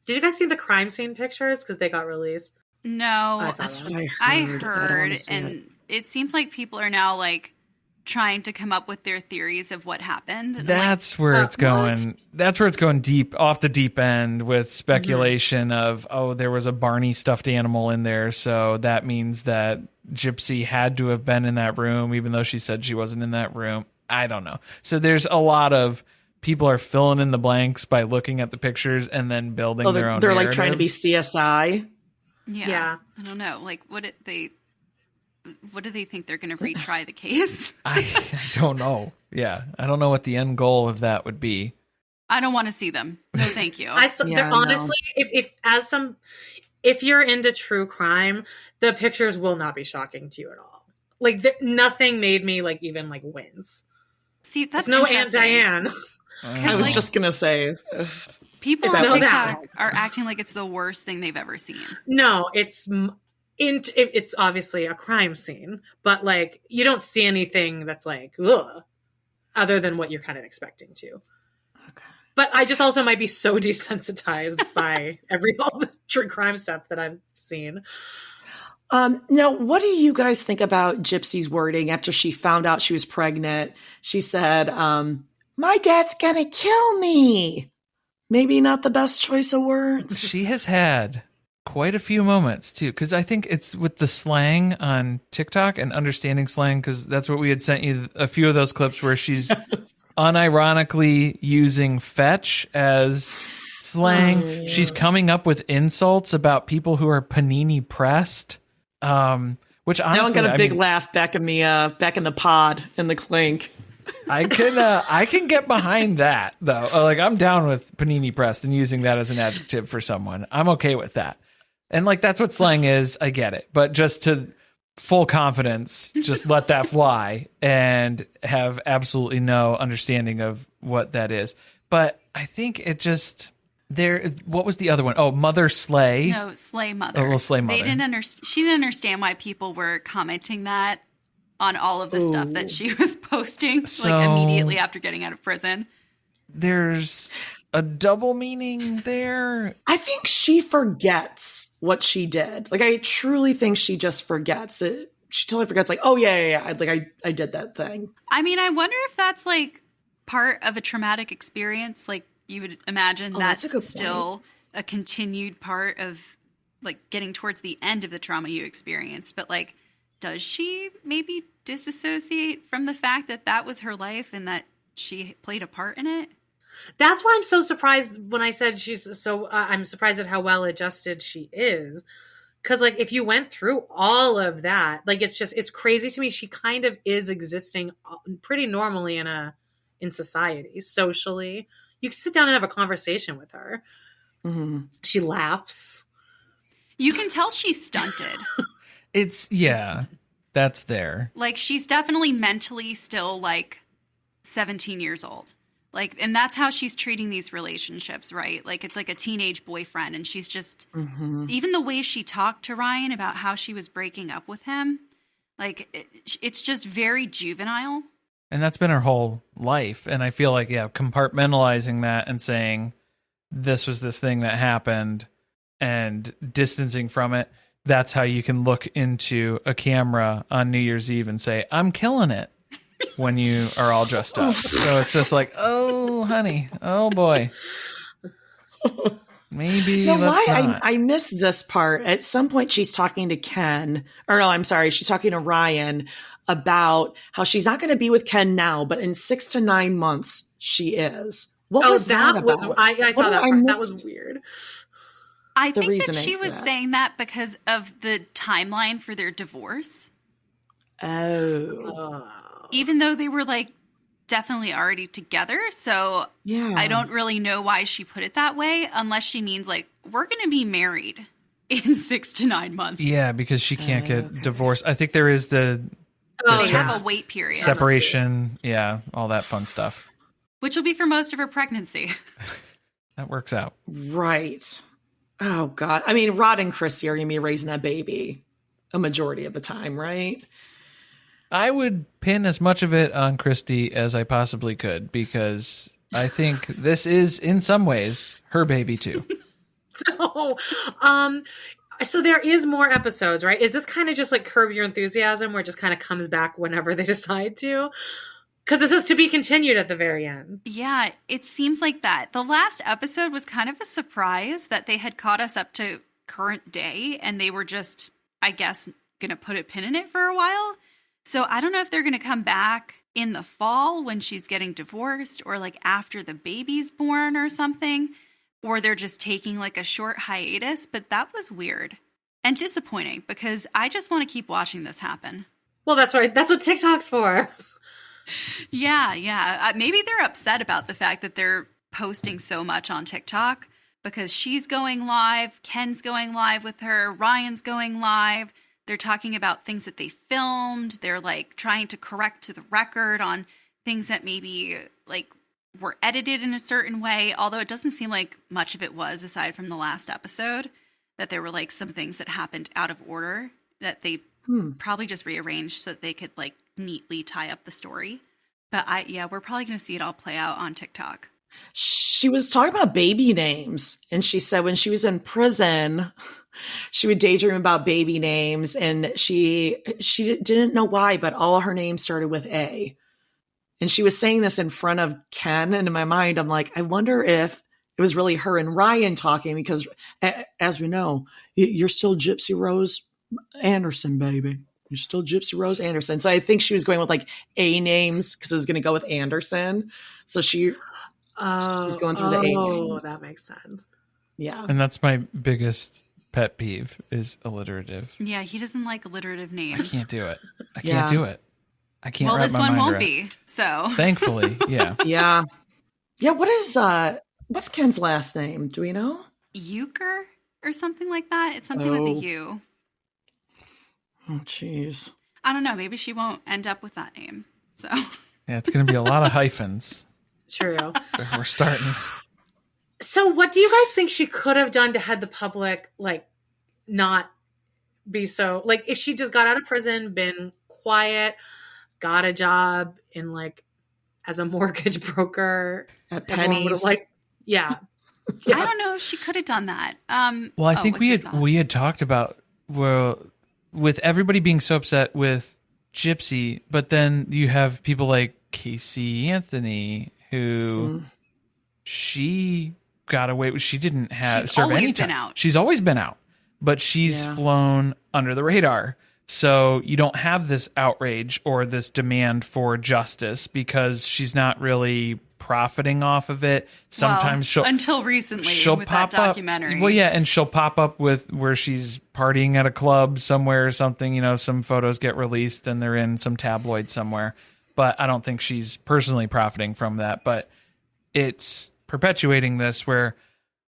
Did you guys see the crime scene pictures? Because they got released. No, I saw That's that. what I I don't wanna heard, see and it seems like people are now like trying to come up with their theories of what happened. And That's where it's going. what? That's where it's going deep, off the deep end, with speculation of, there was a Barney stuffed animal in there. So that means that Gypsy had to have been in that room, even though she said she wasn't in that room. I don't know. So there's a lot of people are filling in the blanks by looking at the pictures and then building their own They're like trying to be narratives. CSI. yeah, I don't know. Like, what do they think they're going to retry the case? I don't know. Yeah, I don't know what the end goal of that would be. I don't want to see them. No, thank you. They're honestly, if you're into true crime, the pictures will not be shocking to you at all. Like, nothing made me like even like wince. See, that's It's no Aunt interesting. Diane. I was like- just going to say, People It's on no TikTok that. are acting like it's the worst thing they've ever seen. No, it's obviously a crime scene, but like you don't see anything that's like ugh, other than what you're kind of expecting to. okay. But I just also might be so desensitized by all the true crime stuff that I've seen. Now, what do you guys think about Gypsy's wording after she found out she was pregnant? She said, my dad's gonna kill me. Maybe not the best choice of words. She has had quite a few moments too, because I think it's with the slang on TikTok and understanding slang, because that's what we had sent you, a few of those clips where she's unironically using fetch as slang. Oh, yeah. She's coming up with insults about people who are panini pressed, which honestly, Now I got a big laugh back in the pod in the clink. I can get behind that though. Like, I'm down with panini pressed and using that as an adjective for someone. I'm okay with that. And like, that's what slang is. I get it. But just to full confidence, just let that fly and have absolutely no understanding of what that is. But I think it just what was the other one? Oh, Mother Slay. No, slay mother. Oh, well, slay mother. She didn't understand why people were commenting that on all of the stuff that she was posting So- like immediately after getting out of prison. There's a double meaning there. I think she forgets what she did. Like, I truly think she just forgets it. She totally forgets, like, oh, yeah. Like, I did that thing. I mean, I wonder if that's like part of a traumatic experience. Like, you would imagine that's a good that's still a continued part of like getting towards the end of the trauma you experienced. But like, does she maybe disassociate from the fact that that was her life and that she played a part in it? That's why I'm so surprised when I said she's so. I'm surprised at how well adjusted she is, because like if you went through all of that, like it's crazy to me. She kind of is existing pretty normally in society, socially. You can sit down and have a conversation with her. Mm-hmm. She laughs. You can tell she's stunted. That's there. Like, she's definitely mentally still like 17 years old. Like, and that's how she's treating these relationships, right? Like, it's like a teenage boyfriend, and she's just even the way she talked to Ryan about how she was breaking up with him, like it's just very juvenile. And that's been her whole life. And I feel like, compartmentalizing that and saying this was this thing that happened and distancing from it. That's how you can look into a camera on New Year's Eve and say, I'm killing it when you are all dressed up. So it's just like, oh, honey. Oh, boy. maybe You know let's why? not. I missed this part. At some point, she's talking to Ken, or no, I'm sorry, she's talking to Ryan about how she's not going to be with Ken now, but in 6 to 9 months, she is. What was that about? I saw What that did I part. That miss was weird. I the think that reasoning she for was that? saying that because of the timeline for their divorce. Oh, Even though they were like definitely already together. So yeah. I don't really know why she put it that way, unless she means like, we're going to be married in 6 to 9 months. Yeah, because she can't get Okay. divorced. I think there is the Oh, They terms- have a wait period, separation. Yeah, all that fun stuff. which will be for most of her pregnancy. That works out. Right. Oh, God. I mean, Rod and Christy are going to be raising that baby a majority of the time, right? I would pin as much of it on Christy as I possibly could because I think this is, in some ways, her baby too. No. So there is more episodes, right? Is this kind of just like Curb Your Enthusiasm where it just kind of comes back whenever they decide to? Because this is to be continued at the very end. Yeah, it seems like that. The last episode was kind of a surprise that they had caught us up to current day and they were just, I guess, going to put a pin in it for a while. So I don't know if they're going to come back in the fall when she's getting divorced or like after the baby's born or something, or they're just taking like a short hiatus. But that was weird and disappointing because I just want to keep watching this happen. Well, that's right. That's what TikTok's for. Yeah. Maybe they're upset about the fact that they're posting so much on TikTok because she's going live, Ken's going live with her, Ryan's going live. They're talking about things that they filmed. They're like trying to correct to the record on things that maybe like were edited in a certain way, although it doesn't seem like much of it was aside from the last episode, that there were like some things that happened out of order that they probably just rearranged so that they could like neatly tie up the story. But we're probably going to see it all play out on TikTok. She was talking about baby names, and she said when she was in prison, she would daydream about baby names, and she didn't know why, but all her names started with A. And she was saying this in front of Ken, and in my mind, I'm like, I wonder if it was really her and Ryan talking, because as we know, you're still Gypsy Rose Anderson, baby. You're still Gypsy Rose Anderson. So I think she was going with like A names because it was going to go with Anderson. So she's going through the A names. That makes sense. Yeah. And that's my biggest pet peeve is alliterative. Yeah, he doesn't like alliterative I names. can't do it. I Yeah. can't do it. I can't Well, wrap this my one mind won't around it. be. So Thankfully, yeah. Yeah. Yeah. What's Ken's last name? Do we know? Euchre or something like that. It's something with Oh. a U. Oh, jeez. I don't know. Maybe she won't end up with that name. So Yeah, it's going to be a lot of hyphens. True. We're starting. So what do you guys think she could have done to have the public like not be so like if she just got out of prison, been quiet, got a job in like as a mortgage broker At everyone would have Penny's. like yeah. I don't know if she could have done that. Well, I think what's your thought? we had talked about with everybody being so upset with Gypsy, but then you have people like Casey Anthony who she got away with. She didn't have She's serve always any been time. out. She's always been out, but she's Yeah. flown under the radar. So you don't have this outrage or this demand for justice because she's not really profiting off of it. Sometimes until recently she'll with pop that documentary. up. Well, yeah, and she'll pop up with where she's partying at a club somewhere or something. You know, some photos get released and they're in some tabloid somewhere. But I don't think she's personally profiting from that. But it's perpetuating this where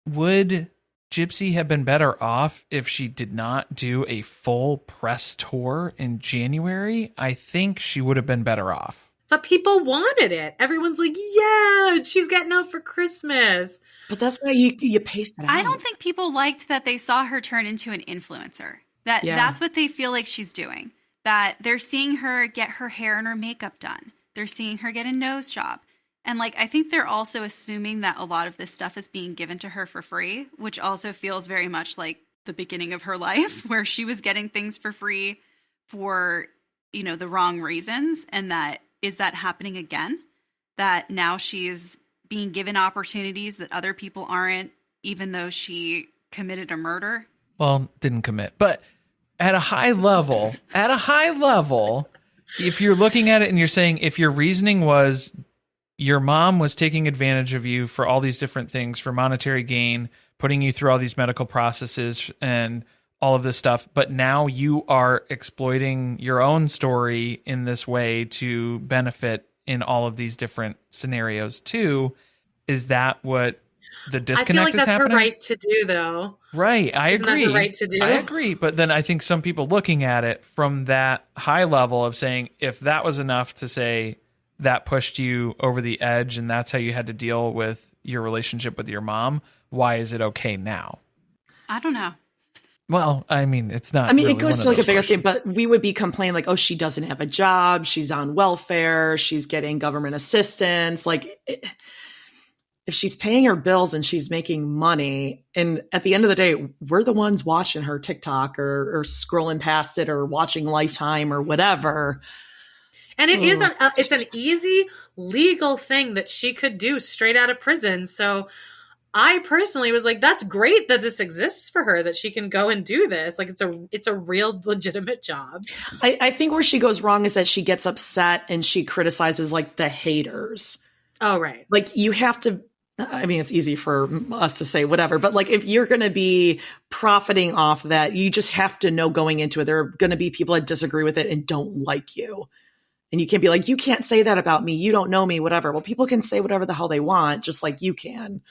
would Gypsy have been better off if she did not do a full press tour in January? I think she would have been better off. But people wanted it. Everyone's like, yeah, she's getting out for Christmas. But that's why you paste it out. I don't think people liked that they saw her turn into an influencer. That's what they feel like she's doing. That they're seeing her get her hair and her makeup done. They're seeing her get a nose job. And like, I think they're also assuming that a lot of this stuff is being given to her for free, which also feels very much like the beginning of her life where she was getting things for free for, you know, the wrong reasons. And that is that happening again? That now she's being given opportunities that other people aren't, even though she committed a murder. Well, didn't commit, but at a high level, if you're looking at it and you're saying, if your reasoning was your mom was taking advantage of you for all these different things for monetary gain, putting you through all these medical processes and all of this stuff, but now you are exploiting your own story in this way to benefit in all of these different scenarios too. Is that what the disconnect I feel like is that's happening? her right to do, though. Right. I Isn't agree. that her right to do? I agree. But then I think some people looking at it from that high level of saying, if that was enough to say that pushed you over the edge and that's how you had to deal with your relationship with your mom, why is it okay now? I don't know. Well, I mean, it's not. I mean, really it goes one to of like a those bigger thing, questions. but we would be complaining like, oh, she doesn't have a job. She's on welfare. She's getting government assistance. Like, if she's paying her bills and she's making money, and at the end of the day, we're the ones watching her TikTok or scrolling past it or watching Lifetime or whatever. And it is it's an easy legal thing that she could do straight out of prison. So I personally was like, that's great that this exists for her, that she can go and do this. Like, it's a real legitimate job. I think where she goes wrong is that she gets upset and she criticizes like the haters. Oh, right. Like, you have to, I mean, it's easy for us to say whatever, but like, if you're going to be profiting off that, you just have to know going into it, there are going to be people that disagree with it and don't like you. And you can't be like, you can't say that about me. You don't know me, whatever. Well, people can say whatever the hell they want, just like you can.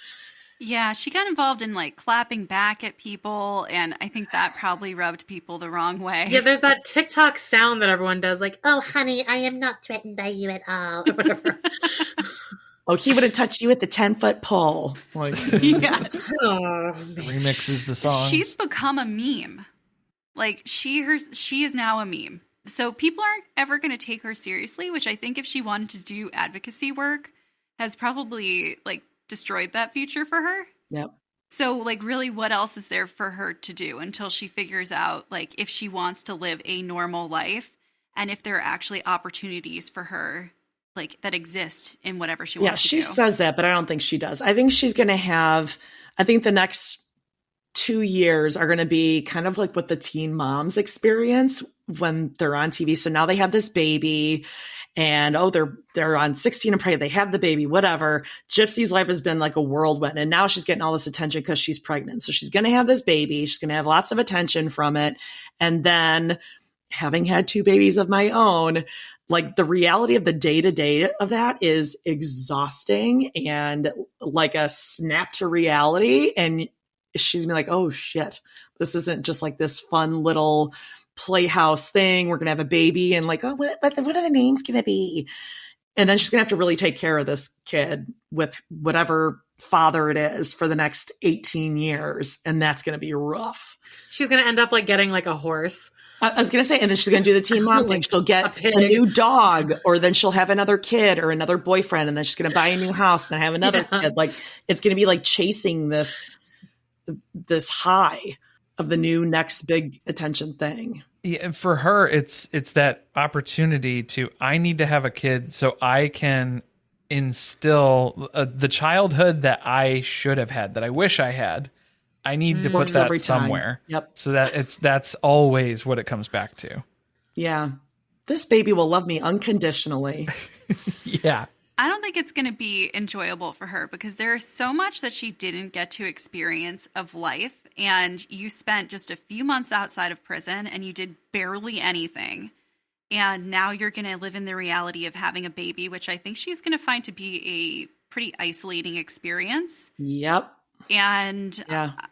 Yeah, she got involved in like clapping back at people, and I think that probably rubbed people the wrong way. Yeah, there's that TikTok sound that everyone does, like, Oh, honey, I am not threatened by you at all. or whatever. Oh, he would have touched you at the 10-foot pole. Like, Yes. Oh, man. Remixes the song. She's become a meme. Like she is now a meme. So people aren't ever going to take her seriously, which I think if she wanted to do advocacy work has probably like destroyed that future for her. yep. So like really what else is there for her to do until she figures out like if she wants to live a normal life and if there are actually opportunities for her like that exist in whatever she wants to do. Yeah, she says that, but I don't think she does. I think she's going to have, I think the next 2 years are going to be kind of like what the teen moms experience when they're on TV. So now they have this baby and they're on 16 and pregnant. They have the baby, whatever. Gypsy's life has been like a whirlwind. And now she's getting all this attention because she's pregnant. So she's going to have this baby. She's going to have lots of attention from it. And then having had 2 babies of my own, like the reality of the day-to-day of that is exhausting and like a snap to reality. And she's gonna be like, oh shit, this isn't just like this fun little playhouse thing. We're going to have a baby and like, oh, what are the names going to be? And then she's going to have to really take care of this kid with whatever father it is for the next 18 years. And that's going to be rough. She's going to end up like getting like a horse. I was going to say, and then she's going to do the teen mom thing. She'll get a new dog, or then she'll have another kid or another boyfriend, and then she's going to buy a new house and then have another kid. Like, it's going to be like chasing this high of the new next big attention thing. Yeah, for her, it's that opportunity to, I need to have a kid so I can instill the childhood that I should have had, that I wish I had. I need to put that somewhere. Yep. So that's always what it comes back to. Yeah. This baby will love me unconditionally. Yeah. I don't think it's going to be enjoyable for her because there is so much that she didn't get to experience of life. And you spent just a few months outside of prison and you did barely anything. And now you're going to live in the reality of having a baby, which I think she's going to find to be a pretty isolating experience. Yep. And yeah. I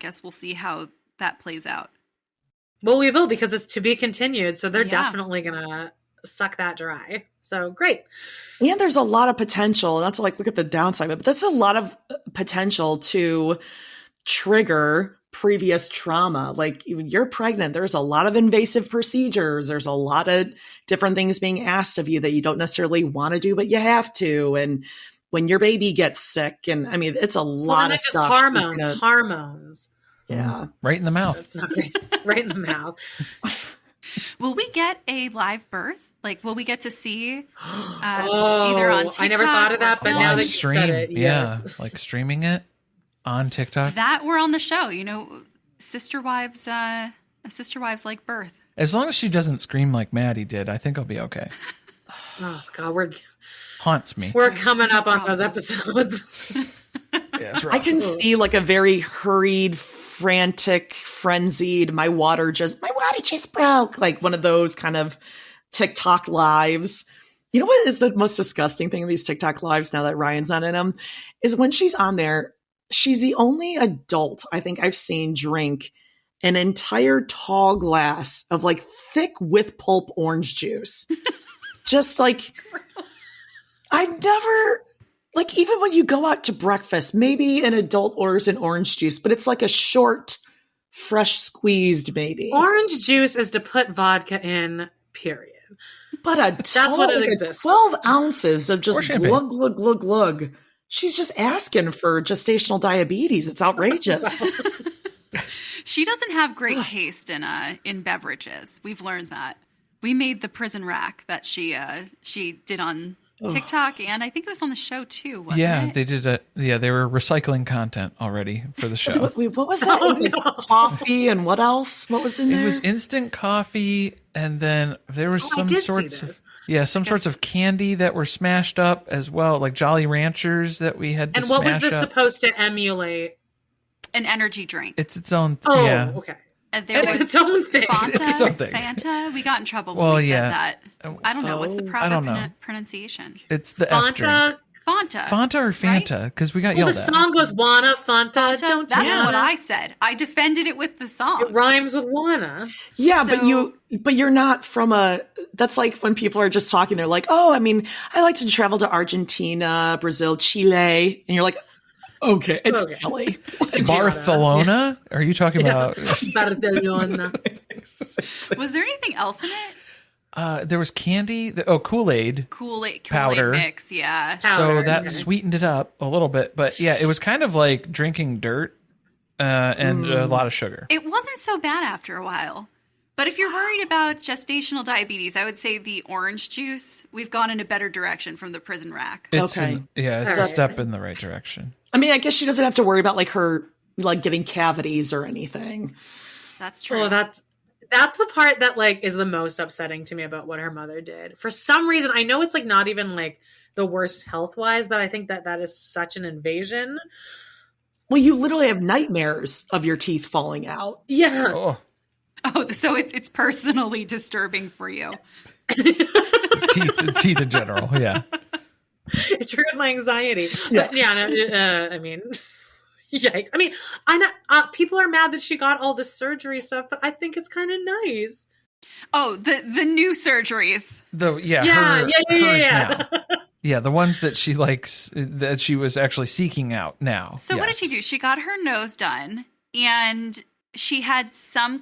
guess we'll see how that plays out. Well, we will, because it's to be continued. So they're definitely going to suck that dry. So great. Yeah, there's a lot of potential. Not to like look at the downside of it, but that's a lot of potential to trigger previous trauma. Like, you're pregnant, there's a lot of invasive procedures. There's a lot of different things being asked of you that you don't necessarily want to do, but you have to. And when your baby gets sick, and I mean, it's a lot of stuff. Hormones. Yeah. Right in the mouth. That's not great. Right in the mouth. Will we get a live birth? Like, will we get to see either on TikTok? I never thought of that, but now that you said it, yeah, like streaming it. On TikTok? That were on the show. Sister wives like birth. As long as she doesn't scream like Maddie did, I think I'll be okay. Oh God, Haunts me. we're coming up on those episodes. Yeah, it's I rough. can see like a very hurried, frantic, frenzied, my water just broke. Like one of those kind of TikTok lives. You know what is the most disgusting thing in these TikTok lives now that Ryan's not in them? Is when she's on there, she's the only adult I think I've seen drink an entire tall glass of like thick with pulp orange juice. Just like, I've never, like, even when you go out to breakfast, maybe an adult orders an orange juice, but it's like a short, fresh squeezed, maybe. Orange juice is to put vodka in, period. But That's what it exists. 12 ounces of just champagne. glug, glug, glug, glug. She's just asking for gestational diabetes. It's outrageous. She doesn't have great taste in beverages. We've learned that. We made the prison rack that she did on TikTok, and I think it was on the show too, wasn't it? They did they were recycling content already for the show. Wait, what was that? Oh, It was like no. coffee and what else? What was in there? It was instant coffee, and then there was I some did see sorts this. of sorts of candy that were smashed up as well, like Jolly Ranchers that we had to And what was smash this up. supposed to emulate? An energy drink. It's its own. Oh, yeah. okay. There It's was its own thing. Fanta, It's its own thing. Fanta. We got in trouble when Well, we yeah. said that. I don't know. What's the I proper don't know. pronunciation? It's the F drink. Fanta. Fanta. Fanta or Fanta? Because we got Well, yelled the at. song goes Wanna Fanta, Fanta? don't That's you? what I said. I defended it with the song. It rhymes with Wanna. Yeah, So- but you're not from that's like when people are just talking, they're like, oh, I mean, I like to travel to Argentina, Brazil, Chile. And you're like, okay, it's Okay. Chile. Barcelona? Are you talking about? Barcelona. Was there anything else in it? There was candy. Kool-Aid. Kool-Aid Powder. mix, yeah. So Powder, that okay. sweetened it up a little bit, but yeah, it was kind of like drinking dirt and a lot of sugar. It wasn't so bad after a while. But if you're worried about gestational diabetes, I would say the orange juice, we've gone in a better direction from the prison rack. It's Okay. it's a Alright. step in the right direction. I mean, I guess she doesn't have to worry about like her like getting cavities or anything. That's true. Well, that's the part that like is the most upsetting to me about what her mother did. For some reason, I know it's like not even like the worst health wise, but I think that is such an invasion. Well, you literally have nightmares of your teeth falling out. Yeah. Oh, so it's personally disturbing for you. teeth in general. Yeah. It triggers my anxiety. Yeah. I mean, yikes. I mean, I know people are mad that she got all this surgery stuff, but I think it's kind of nice. Oh, the new surgeries. Hers Yeah. now. Yeah, the ones that she likes, that she was actually seeking out now. So what did she do? She got her nose done, and she had some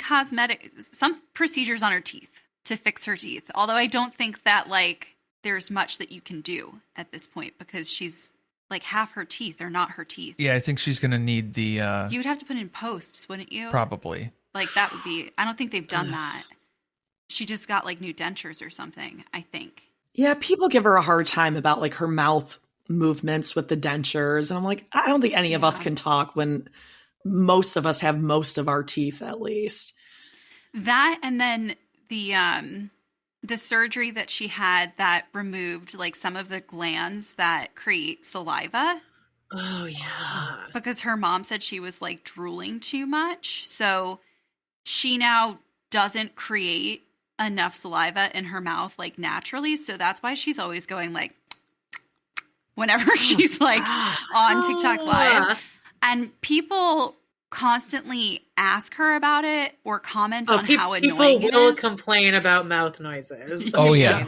procedures on her teeth to fix her teeth. Although I don't think that like there's much that you can do at this point because she's like half her teeth are not her teeth. Yeah, I think she's going to need the... You would have to put in posts, wouldn't you? Probably. Like that would be, I don't think they've done that. She just got like new dentures or something, I think. Yeah, people give her a hard time about like her mouth movements with the dentures. And I'm like, I don't think any of us can talk when most of us have most of our teeth at least. That and then the surgery that she had that removed like some of the glands that create saliva Oh yeah. because her mom said she was like drooling too much. So she now doesn't create enough saliva in her mouth like naturally. So that's why she's always going like whenever she's like on TikTok Live. And people constantly ask her about it or comment on how annoying people will it is. complain about mouth noises. Oh, yeah. Yes,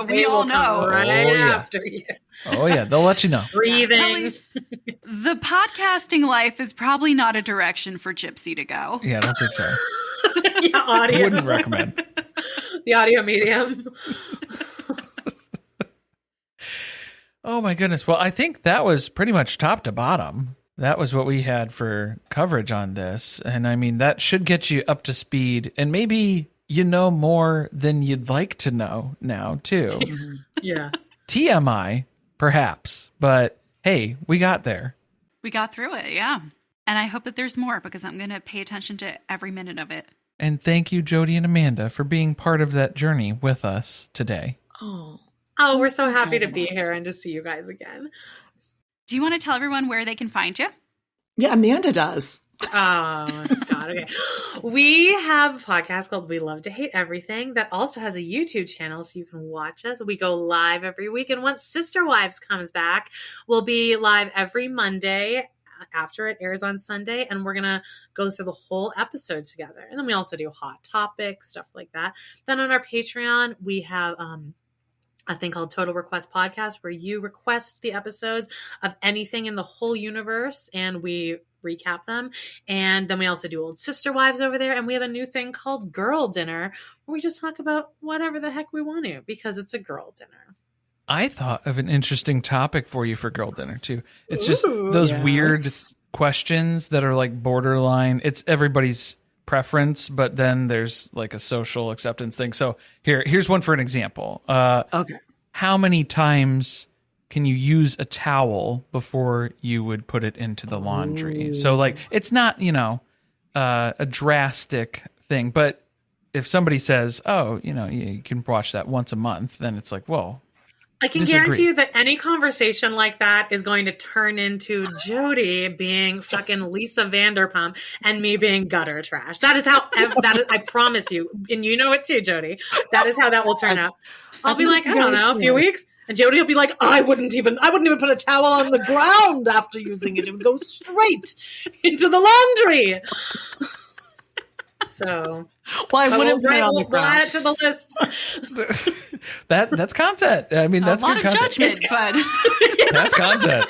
we They all will come know. right Oh, yeah. after you. Oh, yeah. They'll let you know. Breathing. The podcasting life is probably not a direction for Gypsy to go. Yeah, I don't think so. Yeah, audio. Wouldn't recommend. The audio medium. Oh, my goodness. Well, I think that was pretty much top to bottom. That was what we had for coverage on this. And I mean, that should get you up to speed. And maybe you know more than you'd like to know now, too. Yeah. TMI, perhaps. But hey, we got there. We got through it, yeah. And I hope that there's more because I'm going to pay attention to every minute of it. And thank you, Jodie and Amanda, for being part of that journey with us today. Oh, we're so happy to be here and to see you guys again. Do you want to tell everyone where they can find you? Yeah, Amanda does. Oh, God. Okay. We have a podcast called We Love to Hate Everything that also has a YouTube channel so you can watch us. We go live every week. And once Sister Wives comes back, we'll be live every Monday after it airs on Sunday. And we're going to go through the whole episode together. And then we also do hot topics, stuff like that. Then on our Patreon, we have a thing called Total Request Podcast where you request the episodes of anything in the whole universe and we recap them. And then we also do Old Sister Wives over there. And we have a new thing called Girl Dinner where we just talk about whatever the heck we want to because it's a girl dinner. I thought of an interesting topic for you for Girl Dinner, too. It's just those weird questions that are like borderline. It's everybody's preference, but then there's like a social acceptance thing. So here's one for an example. Okay. How many times can you use a towel before you would put it into the laundry? Ooh. So like, it's not, a drastic thing, but if somebody says, oh, you can watch that once a month, then it's like, whoa. I can guarantee you that any conversation like that is going to turn into Jodie being fucking Lisa Vanderpump and me being gutter trash. That is how, I promise you, and you know it too, Jodie, that is how that will turn out. I'll be like, I don't know, a few weeks. And Jodie will be like, I wouldn't even put a towel on the ground after using it. It would go straight into the laundry. So, well, I wouldn't put it on the ground. We'll add it to the list. That's content. I mean, that's a lot good of content. judgment, but That's content.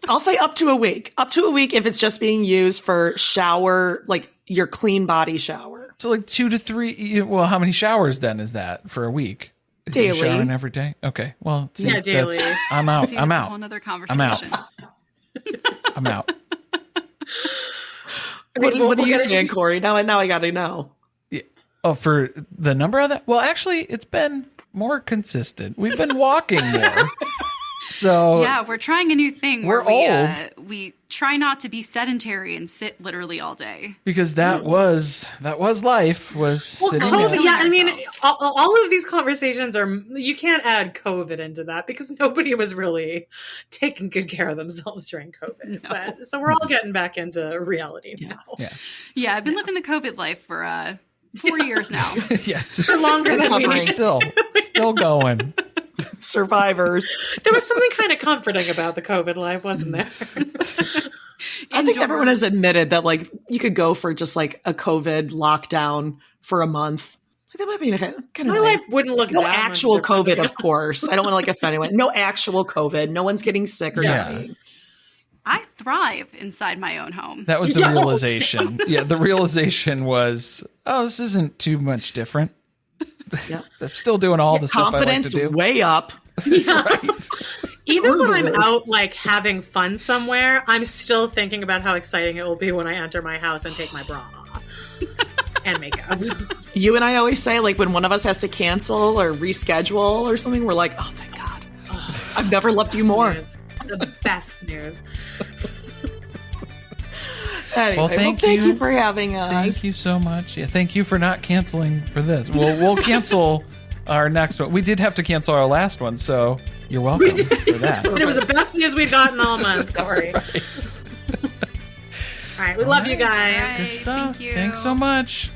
I'll say up to a week. Up to a week if it's just being used for shower, like your clean body shower. So like 2 to 3. Well, how many showers then is that for a week? Is daily. You showering every day? Okay. Well, see, yeah, daily. I'm out. See, I'm that's out. a whole other conversation. I'm out. What are you saying, Corey? Now I got to know. Yeah. Oh, for the number of that? Well, actually, it's been more consistent. We've been walking more. So yeah, we're trying a new thing. We're where we try not to be sedentary and sit literally all day. Because that was life. Was sitting COVID, down. yeah, I mean, all of these conversations you can't add COVID into that because nobody was really taking good care of themselves during COVID. No. But, so we're all getting back into reality now. Yeah, I've been living the COVID life for 4 years now. Yeah, For longer than we needed still going. Survivors. There was something kind of comforting about the COVID life, wasn't there? I think everyone has admitted that like you could go for just like a COVID lockdown for a month. That might be kind of My life wouldn't look no that actual much COVID, of course. I don't want to like offend anyone. No actual COVID. No one's getting sick or anything. I thrive inside my own home. That was the realization. Yeah, the realization was, oh, this isn't too much different. Yeah. I'm still doing all the stuff I like confidence to do. way up. Right. Even when I'm out like having fun somewhere, I'm still thinking about how exciting it will be when I enter my house and take my bra off and makeup. You and I always say like when one of us has to cancel or reschedule or something, we're like, oh thank God. I've never loved you more. News. The best news. Anyway, Well, thank you you for having us. Thank you so much. Yeah, thank you for not canceling for this. We'll cancel our next one. We did have to cancel our last one, so you're welcome for that. It was the best news we've gotten all month, Corey. Right. All right, we love you guys. All right, Good stuff. thank you. Thanks so much.